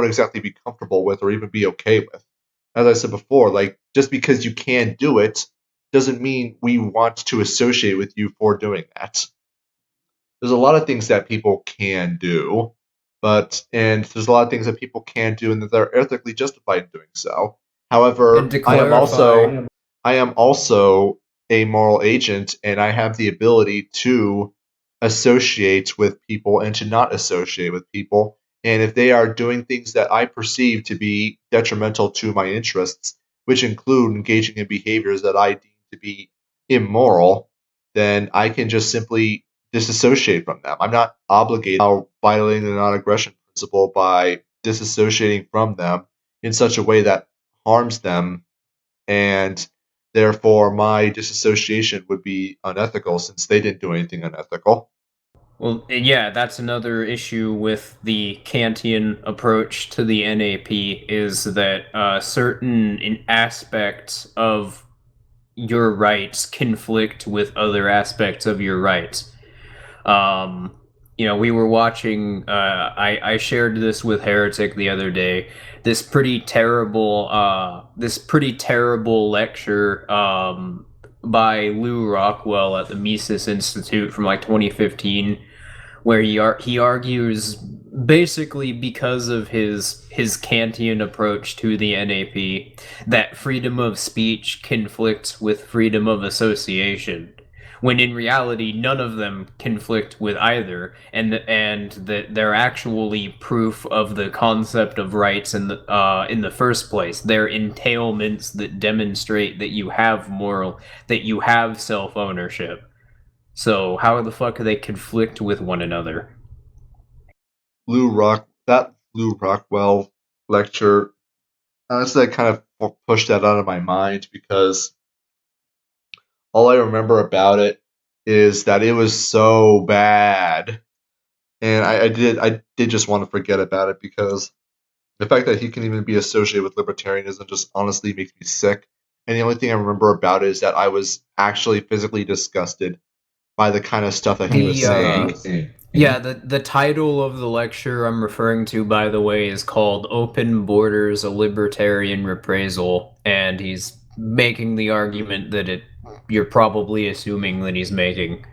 exactly be comfortable with or even be okay with. As I said before, like just because you can do it doesn't mean we want to associate with you for doing that. There's a lot of things that people can do, and there's a lot of things that people can do and that they're ethically justified in doing so. And However, to clarify, I am also a moral agent, and I have the ability to associate with people and to not associate with people. And if they are doing things that I perceive to be detrimental to my interests, which include engaging in behaviors that I deem to be immoral, then I can just simply disassociate from them. I'm not obligated to violating the non-aggression principle by disassociating from them in such a way that harms them, and therefore my disassociation would be unethical since they didn't do anything unethical. well, yeah, that's another issue with the Kantian approach to the NAP is that certain aspects of your rights conflict with other aspects of your rights. Um, we were watching. I shared this with Heretic the other day. This pretty terrible lecture by Lou Rockwell at the Mises Institute from like 2015, where he argues basically because of his Kantian approach to the NAP that freedom of speech conflicts with freedom of association, when in reality none of them conflict with either, and that they're actually proof of the concept of rights in the first place. They're entailments that demonstrate that you have self ownership. So how the fuck do they conflict with one another? That Lou Rockwell lecture, honestly, I kind of pushed that out of my mind because all I remember about it is that it was so bad, and I did just want to forget about it because the fact that he can even be associated with libertarianism just honestly makes me sick. And the only thing I remember about it is that I was actually physically disgusted by the kind of stuff that he was The saying. Yeah, the title of the lecture I'm referring to, by the way, is called "Open Borders: A Libertarian Reprisal," and he's making the argument that you're probably assuming that he's making,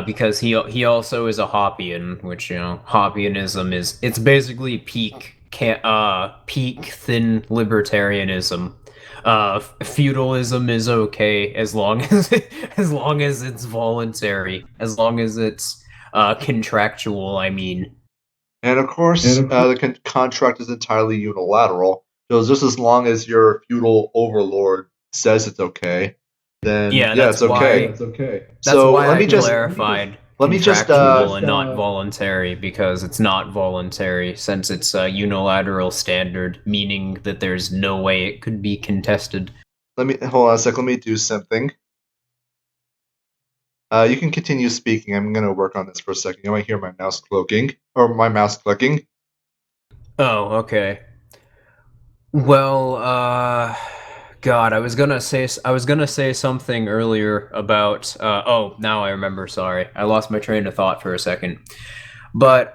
because he also is a Hoppian, which Hoppianism is it's basically peak thin libertarianism. Feudalism is okay as long as as long as it's voluntary, as long as it's contractual. I mean, And of course, the contract is entirely unilateral. So just as long as your feudal overlord says it's okay, then Yeah, yeah, that's it's okay. why. That's So why I clarified let me just contractual and not voluntary, because it's not voluntary since it's a unilateral standard, meaning that there's no way it could be contested. let me hold on a sec. Let me do something. You can continue speaking. I'm gonna work on this for a second. You might hear my mouse clicking or my mouse clicking. Oh, okay. Well, God, I was gonna say something earlier about. Oh, now I remember. Sorry, I lost my train of thought for a second. But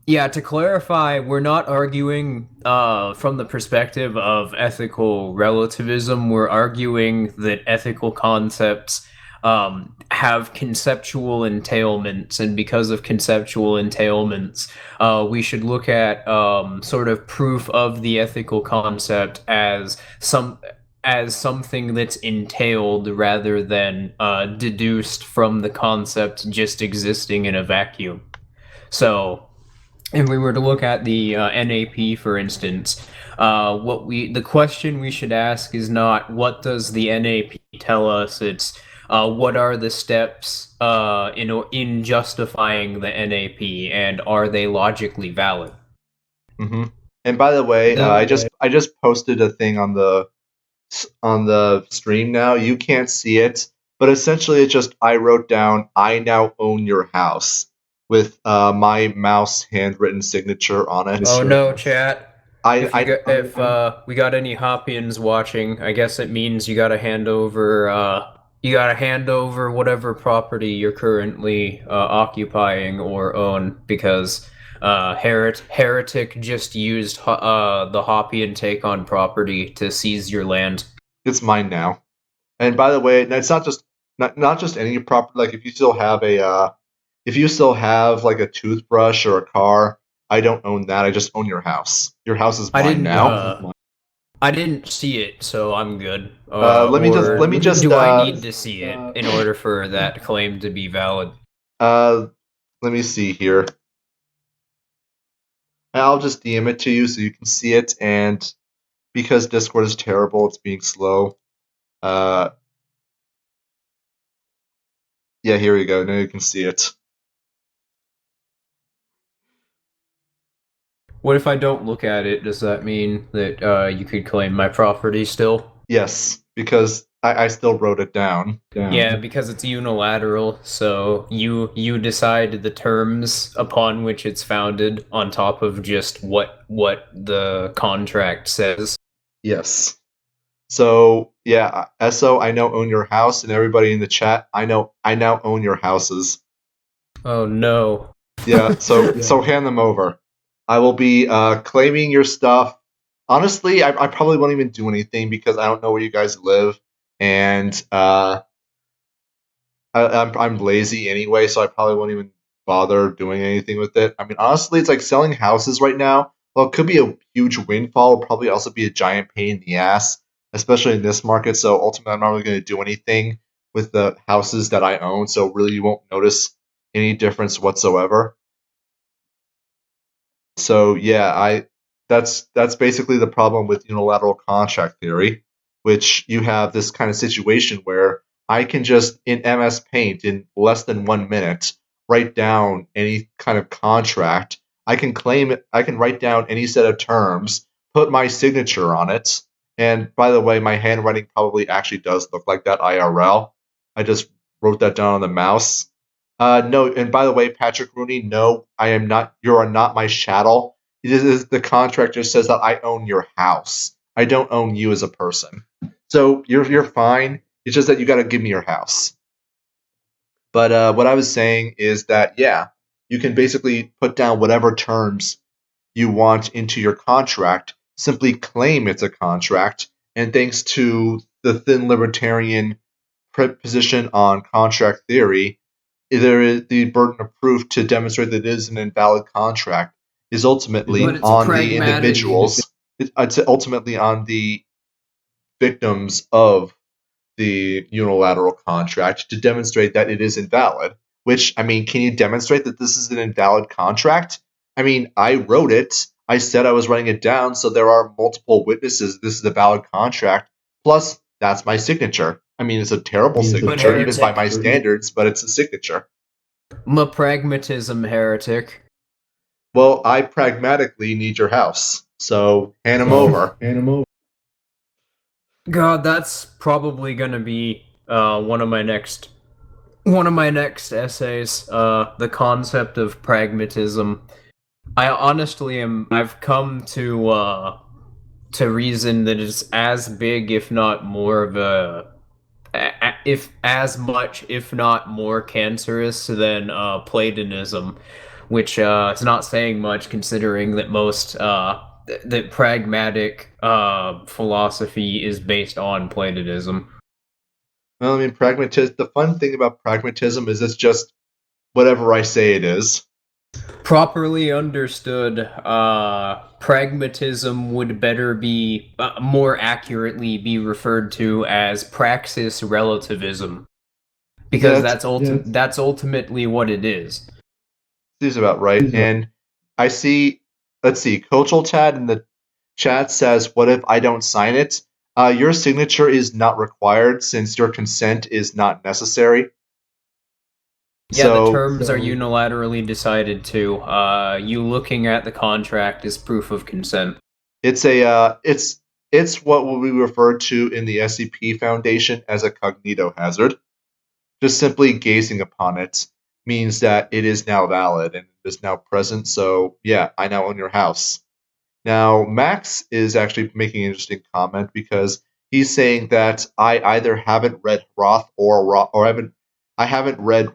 yeah, to clarify, we're not arguing from the perspective of ethical relativism. We're arguing that ethical concepts have conceptual entailments, and because of conceptual entailments, we should look at sort of proof of the ethical concept as something that's entailed rather than deduced from the concept just existing in a vacuum. So, if we were to look at the NAP, for instance, the question we should ask is not what does the NAP tell us. It's what are the steps in justifying the NAP, and are they logically valid? Mm-hmm. And by the way, I just posted a thing on the stream now. You can't see it, but essentially it's just I wrote down "I now own your house" with my mouse handwritten signature on it. Oh no, chat. I If we got any Hoppians watching, I guess it means you gotta hand over whatever property you're currently occupying or own, because Heretic just used the Hoppian take on property to seize your land. it's mine now. And by the way, it's not just any property. Like if you still have like a toothbrush or a car, I don't own that. I just own your house. Your house is I mine didn't now. I didn't see it, so I'm good. Let me just Do I need to see it in order for that claim to be valid? let me see here. I'll just DM it to you so you can see it. And because Discord is terrible, it's being slow. Yeah, here we go. Now you can see it. What if I don't look at it? Does that mean that you could claim my property still? Yes, because I still wrote it down. Yeah, because it's unilateral, so you decide the terms upon which it's founded on top of just what the contract says. Yes. So yeah, Esso, I now own your house, and everybody in the chat, I now own your houses. Oh no. Yeah, so hand them over. I will be claiming your stuff. Honestly, I probably won't even do anything because I don't know where you guys live, and I'm lazy anyway, so I probably won't even bother doing anything with it. I mean, honestly, it's like selling houses right now. Well, it could be a huge windfall. It'll probably also be a giant pain in the ass, especially in this market. So ultimately, I'm not really going to do anything with the houses that I own. So really, you won't notice any difference whatsoever. So yeah, I that's basically the problem with unilateral contract theory, which you have this kind of situation where I can just in MS Paint in less than 1 minute write down any kind of contract. I can claim it. I can write down any set of terms, put my signature on it, and by the way, my handwriting probably actually does look like that IRL. I just wrote that down on the mouse. No, and by the way, Patrick Rooney, no, I am not. You are not my chattel. The contract just says that I own your house. I don't own you as a person. So you're fine. It's just that you got to give me your house. But what I was saying is that yeah, you can basically put down whatever terms you want into your contract. Simply claim it's a contract, and thanks to the thin libertarian position on contract theory, there is the burden of proof to demonstrate that it is an invalid contract is ultimately But it's on the pragmatic. individuals. It's ultimately on the victims of the unilateral contract to demonstrate that it is invalid. Which, I mean, can you demonstrate that this is an invalid contract? I mean, I wrote it. I said I was writing it down, so there are multiple witnesses. This is a valid contract. Plus, that's my signature. I mean, it's a terrible signature, even by my standards, but it's a signature. Pragmatism, heretic. Well, I pragmatically need your house, so hand him over. God, that's probably gonna be one of my next essays. The concept of pragmatism. I honestly am. I've come to reason that it's as big, if not more of if as much, if not more cancerous than Platonism, which is not saying much considering that most that pragmatic philosophy is based on Platonism. Well, I mean, pragmatism. The fun thing about pragmatism is it's just whatever I say it is. Properly understood, pragmatism would better be, more accurately be referred to as praxis relativism, because that's ultimately what it is. Seems about right. And I see, let's see, Cultural Tad in the chat says, "What if I don't sign it? Your signature is not required since your consent is not necessary." Yeah, the terms are unilaterally decided to. You looking at the contract is proof of consent. It's it's what will be referred to in the SCP Foundation as a cognito hazard. Just simply gazing upon it means that it is now valid and it is now present. So yeah, I now own your house. Now Max is actually making an interesting comment because he's saying that I either haven't read I haven't read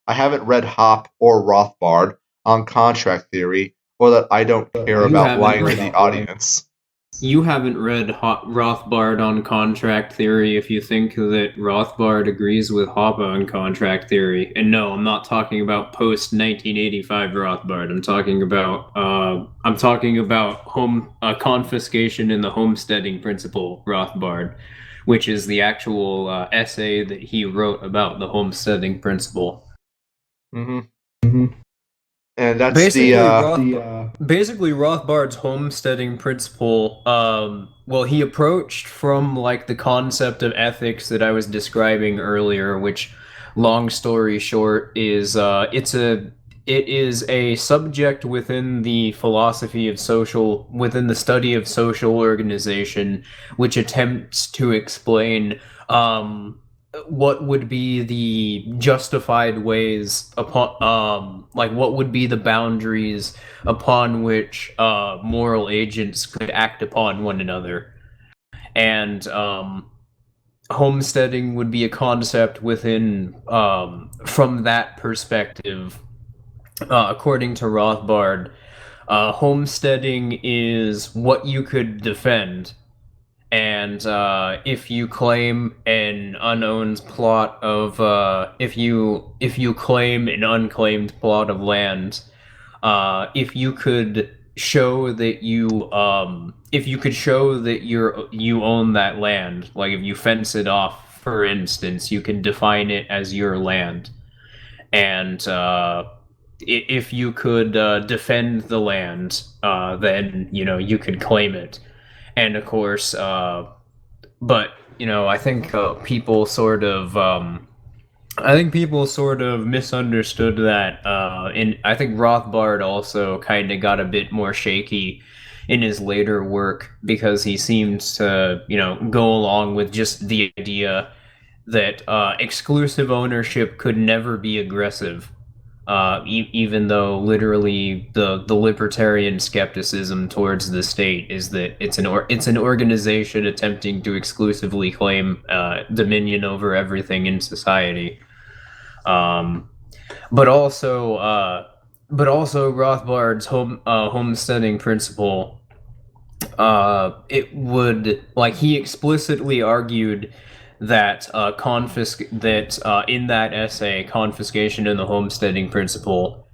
I haven't read Hop or Rothbard on contract theory, or that I don't care about lying to the audience. You haven't read Rothbard on contract theory if you think that Rothbard agrees with Hoppe on contract theory. And no, I'm not talking about post 1985 Rothbard. I'm talking about confiscation in the homesteading principle Rothbard, which is the actual essay that he wrote about the homesteading principle. Mm-hmm. And that's basically Rothbard's homesteading principle. Well, he approached from like the concept of ethics that I was describing earlier, which, long story short, is it is a subject within the philosophy of within the study of social organization, which attempts to explain what would be the justified ways upon like what would be the boundaries upon which moral agents could act upon one another. And homesteading would be a concept within from that perspective. According to Rothbard, homesteading is what you could defend. And if you claim an unowned plot of if you claim an unclaimed plot of land, if you could show that you own that land, like if you fence it off, for instance, you can define it as your land. And if you could defend the land, then you could claim it. And of course, but I think people sort of misunderstood that. And I think Rothbard also kind of got a bit more shaky in his later work because he seems to go along with just the idea that exclusive ownership could never be aggressive. Even though literally the libertarian skepticism towards the state is that it's an organization attempting to exclusively claim dominion over everything in society. But also Rothbard's homesteading principle. It would he explicitly argued that in that essay, confiscation in the homesteading principle,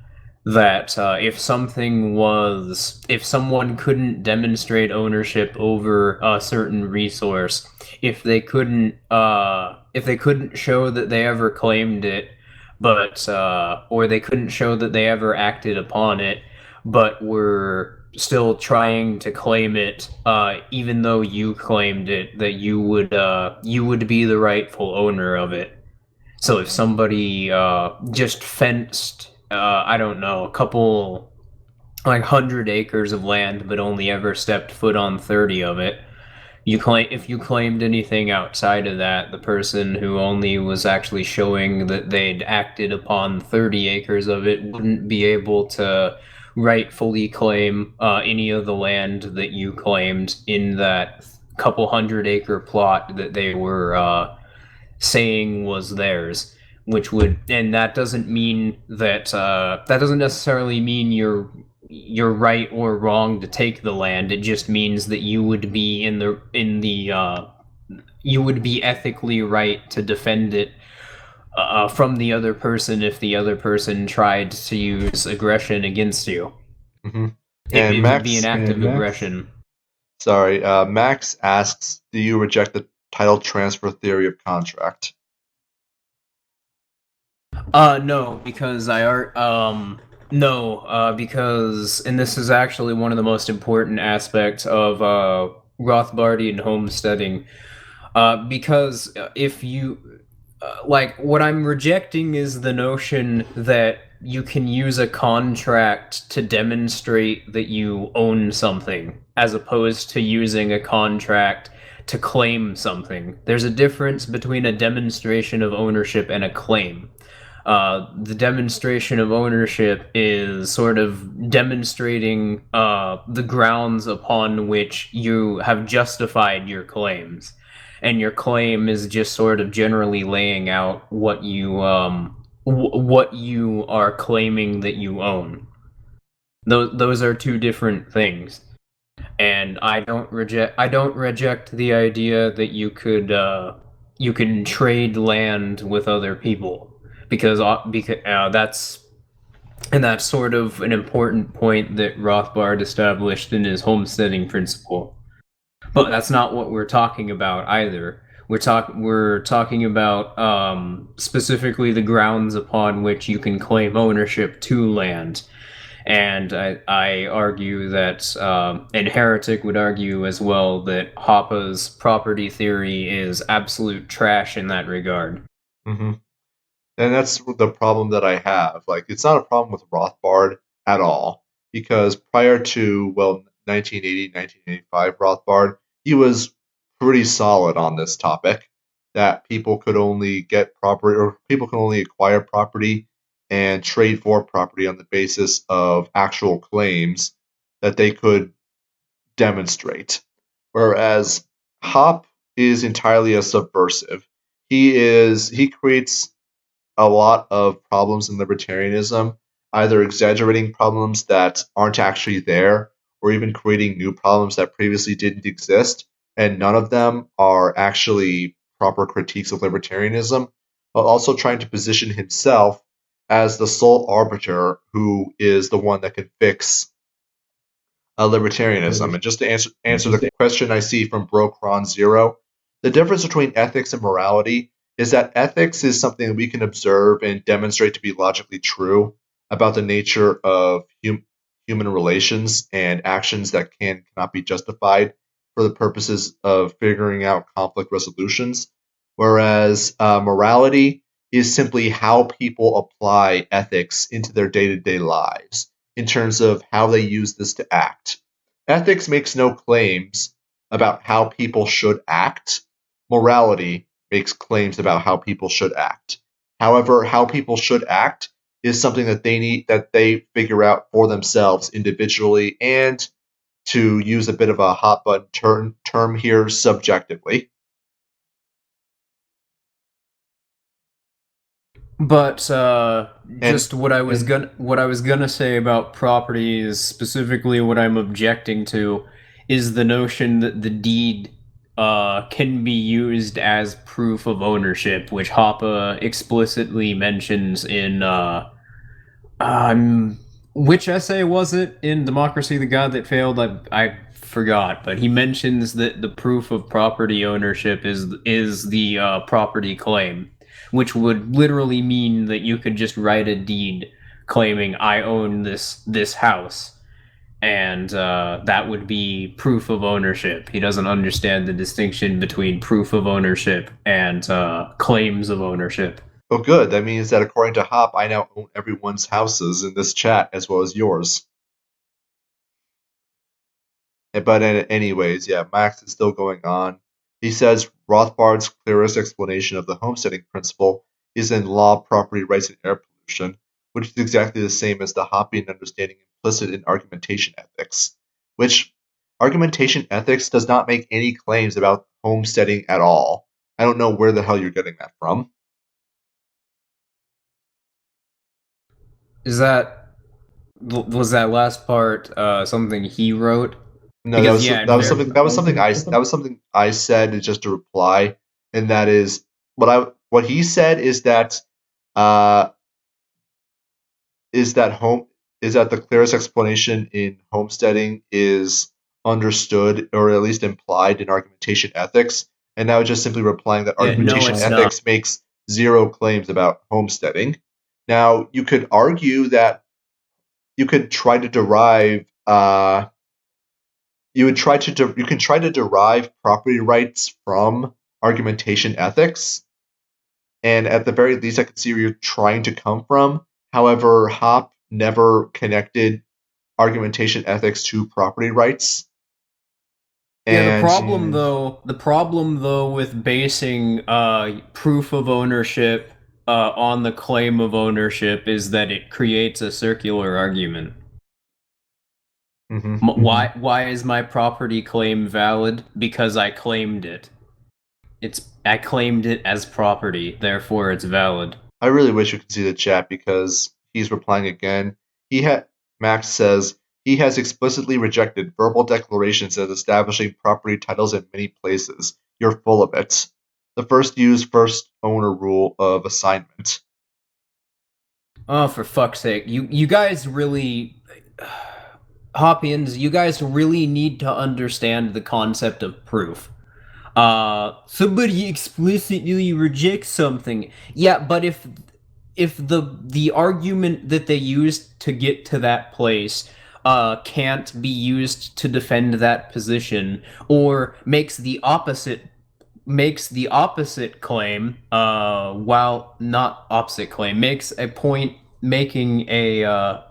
that if someone couldn't demonstrate ownership over a certain resource, if they couldn't show that they ever claimed it, but or they couldn't show that they ever acted upon it, but were still trying to claim it, even though you claimed it, that you would be the rightful owner of it. So if somebody just fenced, I don't know, a couple, like 100 acres of land, but only ever stepped foot on 30 of it, if you claimed anything outside of that, the person who only was actually showing that they'd acted upon 30 acres of it wouldn't be able to rightfully claim any of the land that you claimed in that couple 100 acre plot that they were saying was theirs. And that doesn't mean that doesn't necessarily mean you're right or wrong to take the land. It just means that you would be you would be ethically right to defend it from the other person if the other person tried to use aggression against you. Mm-hmm. It would be an act of aggression. Sorry, Max asks, do you reject the title transfer theory of contract? No, because because, and this is actually one of the most important aspects of Rothbardian homesteading. Because if you like, what I'm rejecting is the notion that you can use a contract to demonstrate that you own something, as opposed to using a contract to claim something. There's a difference between a demonstration of ownership and a claim. The demonstration of ownership is sort of demonstrating the grounds upon which you have justified your claims, and your claim is just sort of generally laying out what you are claiming that you own. Those are two different things, and I don't reject the idea that you can trade land with other people, because that's sort of an important point that Rothbard established in his homesteading principle. But that's not what we're talking about either. We're talking about specifically the grounds upon which you can claim ownership to land. And I argue that, and Heretic would argue as well, that Hoppe's property theory is absolute trash in that regard. Mm-hmm. And that's the problem that I have. Like, it's not a problem with Rothbard at all, because prior to, 1980, 1985 Rothbard, he was pretty solid on this topic, that people could only get property, or people can only acquire property and trade for property on the basis of actual claims that they could demonstrate. Whereas Hoppe is entirely a subversive. He creates a lot of problems in libertarianism, either exaggerating problems that aren't actually there, or even creating new problems that previously didn't exist, and none of them are actually proper critiques of libertarianism, while also trying to position himself as the sole arbiter who is the one that can fix libertarianism. And just to answer the question I see from Brocron Zero, the difference between ethics and morality is that ethics is something that we can observe and demonstrate to be logically true about the nature of human relations and actions that cannot be justified for the purposes of figuring out conflict resolutions. Whereas morality is simply how people apply ethics into their day-to-day lives in terms of how they use this to act. Ethics makes no claims about how people should act. Morality makes claims about how people should act. However, how people should act is something that they figure out for themselves individually, and, to use a bit of a hot button term here, subjectively. But just what I was gonna say about property is specifically what I'm objecting to is the notion that the deed can be used as proof of ownership, which Hoppe explicitly mentions in which essay was it in Democracy: The God That Failed? I forgot, but he mentions that the proof of property ownership is the property claim, which would literally mean that you could just write a deed claiming I own this house, and that would be proof of ownership. He doesn't understand the distinction between proof of ownership and claims of ownership. Oh, good. That means that according to Hop, I now own everyone's houses in this chat as well as yours. But anyways, yeah, Max is still going on. He says Rothbard's clearest explanation of the homesteading principle is in law, property rights, and air pollution, which is exactly the same as the Hoppian understanding implicit in argumentation ethics, which argumentation ethics does not make any claims about homesteading at all. I don't know where the hell you're getting that from. Was that last part something he wrote? No, Because, that was something I said just to reply, and that is what he said is that uh, is that the clearest explanation in homesteading is understood or at least implied in argumentation ethics, and I was just simply replying that argumentation ethics makes zero claims about homesteading. Now you could argue that you could try to derive you can try to derive property rights from argumentation ethics, and at the very least I can see where you're trying to come from. However, Hop never connected argumentation ethics to property rights. Yeah, the problem though with basing proof of ownership on the claim of ownership is that it creates a circular argument. Why is my property claim valid? Because I claimed it. I claimed it as property, therefore it's valid. I really wish you could see the chat because he's replying again. Max says he has explicitly rejected verbal declarations as establishing property titles in many places. You're full of it. The first owner rule of assignment. Oh, for fuck's sake. You guys really Hoppians, you guys really need to understand the concept of proof. Somebody explicitly rejects something. Yeah, but if the argument that they used to get to that place can't be used to defend that position, or makes the opposite claim, while not opposite claim, makes a point making a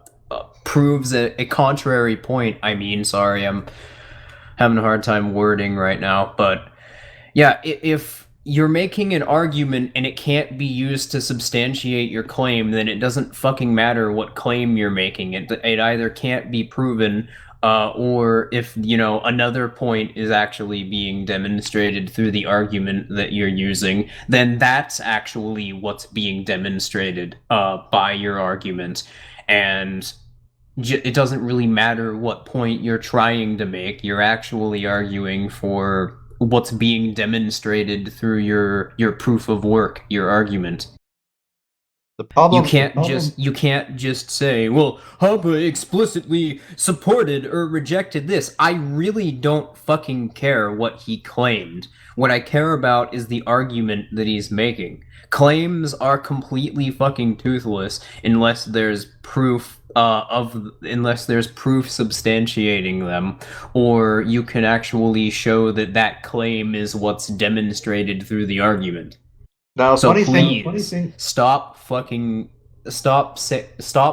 proves a contrary point. Sorry, I'm having a hard time wording right now, but yeah, if you're making an argument and it can't be used to substantiate your claim, then it doesn't fucking matter what claim you're making. It either can't be proven, or if, another point is actually being demonstrated through the argument that you're using, then that's actually what's being demonstrated by your argument. And it doesn't really matter what point you're trying to make. You're actually arguing for what's being demonstrated through your proof of work, your argument. The problem you can't just say, well, Hoppa explicitly supported or rejected this. I really don't fucking care what he claimed. What I care about is the argument that he's making. Claims are completely fucking toothless unless there's proof substantiating them, or you can actually show that claim is what's demonstrated through the argument. Now, so please stop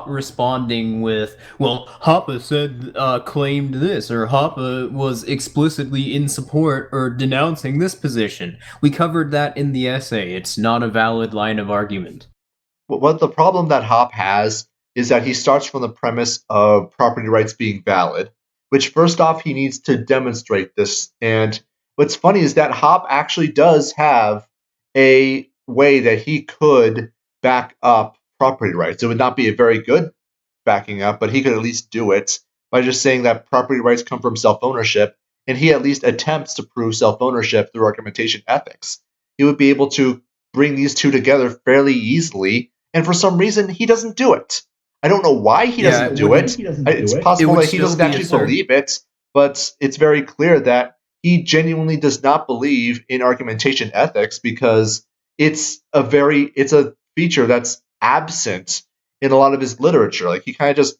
responding with, well, Hoppa said claimed this, or Hoppa was explicitly in support or denouncing this position. We covered that in the essay. It's not a valid line of argument. What the problem that Hop has is that he starts from the premise of property rights being valid, which first off he needs to demonstrate this. And what's funny is that Hop actually does have a way that he could back up property rights. It would not be a very good backing up, but he could at least do it by just saying that property rights come from self-ownership, and he at least attempts to prove self-ownership through argumentation ethics. He would be able to bring these two together fairly easily, and for some reason he doesn't do it. I don't know why he doesn't do it. It's possible that he doesn't actually believe it, but it's very clear that he genuinely does not believe in argumentation ethics, because it's a feature that's absent in a lot of his literature. Like he kind of just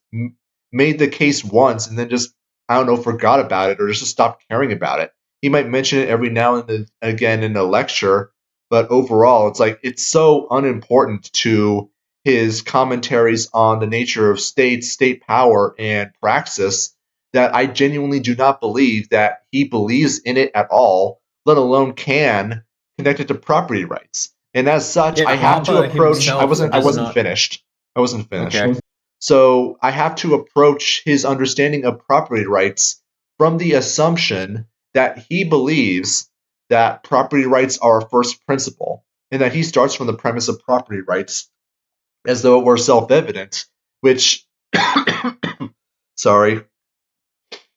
made the case once and then just, I don't know, forgot about it or just stopped caring about it. He might mention it every now and then again in a lecture, but overall, it's like it's so unimportant to his commentaries on the nature of states, state power, and praxis that I genuinely do not believe that he believes in it at all, let alone can connect it to property rights. And as such, Yeah, I have to Hoppe approach. I himself wasn't. I does wasn't not. finished. I wasn't finished. Okay. So I have to approach his understanding of property rights from the assumption that he believes that property rights are a first principle, and that he starts from the premise of property rights as though it were self-evident, which, sorry,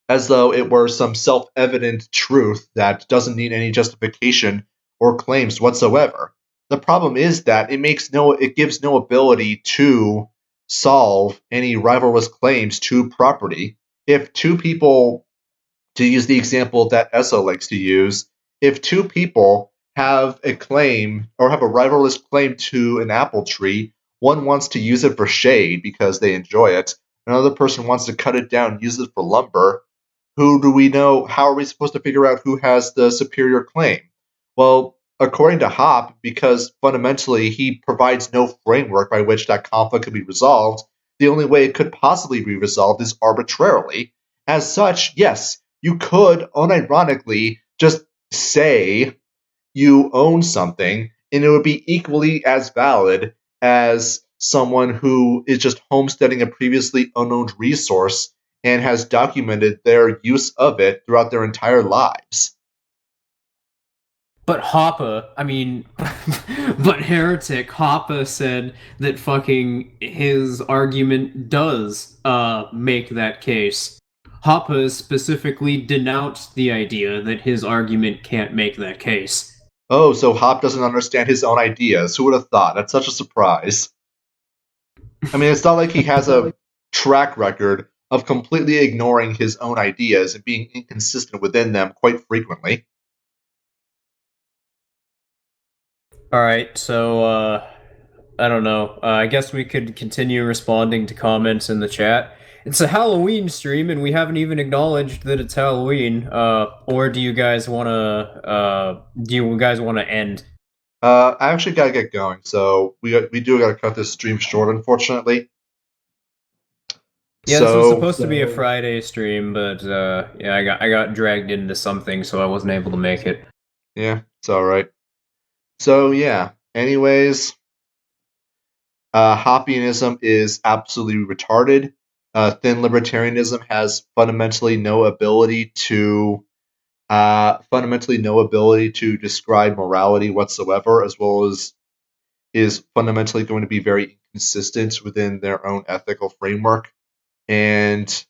as though it were some self-evident truth that doesn't need any justification or claims whatsoever. The problem is that it gives no ability to solve any rivalrous claims to property. If two people, to use the example that Esso likes to use, if two people have a claim or have a rivalrous claim to an apple tree, one wants to use it for shade because they enjoy it, another person wants to cut it down and use it for lumber. Who do we know? How are we supposed to figure out who has the superior claim? Well, according to Hoppe, because fundamentally he provides no framework by which that conflict could be resolved, the only way it could possibly be resolved is arbitrarily. As such, yes, you could unironically just say you own something, and it would be equally as valid as someone who is just homesteading a previously unowned resource and has documented their use of it throughout their entire lives. But Hoppe, I mean, but Heretic Hoppe said that fucking his argument does make that case. Hoppe specifically denounced the idea that his argument can't make that case. Oh, so Hoppe doesn't understand his own ideas. Who would have thought? That's such a surprise. I mean, it's not like he has a track record of completely ignoring his own ideas and being inconsistent within them quite frequently. All right, so I don't know. I guess we could continue responding to comments in the chat. It's a Halloween stream, and we haven't even acknowledged that it's Halloween. Or do you guys want to? Do you guys want to end? I actually gotta get going, so we do gotta cut this stream short, unfortunately. Yeah, this was supposed to be a Friday stream, but yeah, I got dragged into something, so I wasn't able to make it. Yeah, it's all right. So yeah. Anyways, Hoppianism is absolutely retarded. Thin libertarianism has fundamentally no ability to describe morality whatsoever, as well as is fundamentally going to be very inconsistent within their own ethical framework. And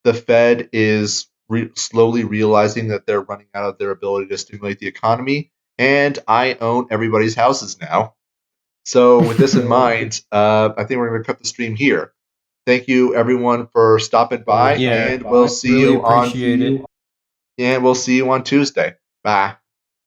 the Fed is slowly realizing that they're running out of their ability to stimulate the economy, and I own everybody's houses now. So with this in mind, I think we're going to cut the stream here. Thank you, everyone, for stopping by, Yeah, and we'll see really you on. appreciate it. And we'll see you on Tuesday. Bye.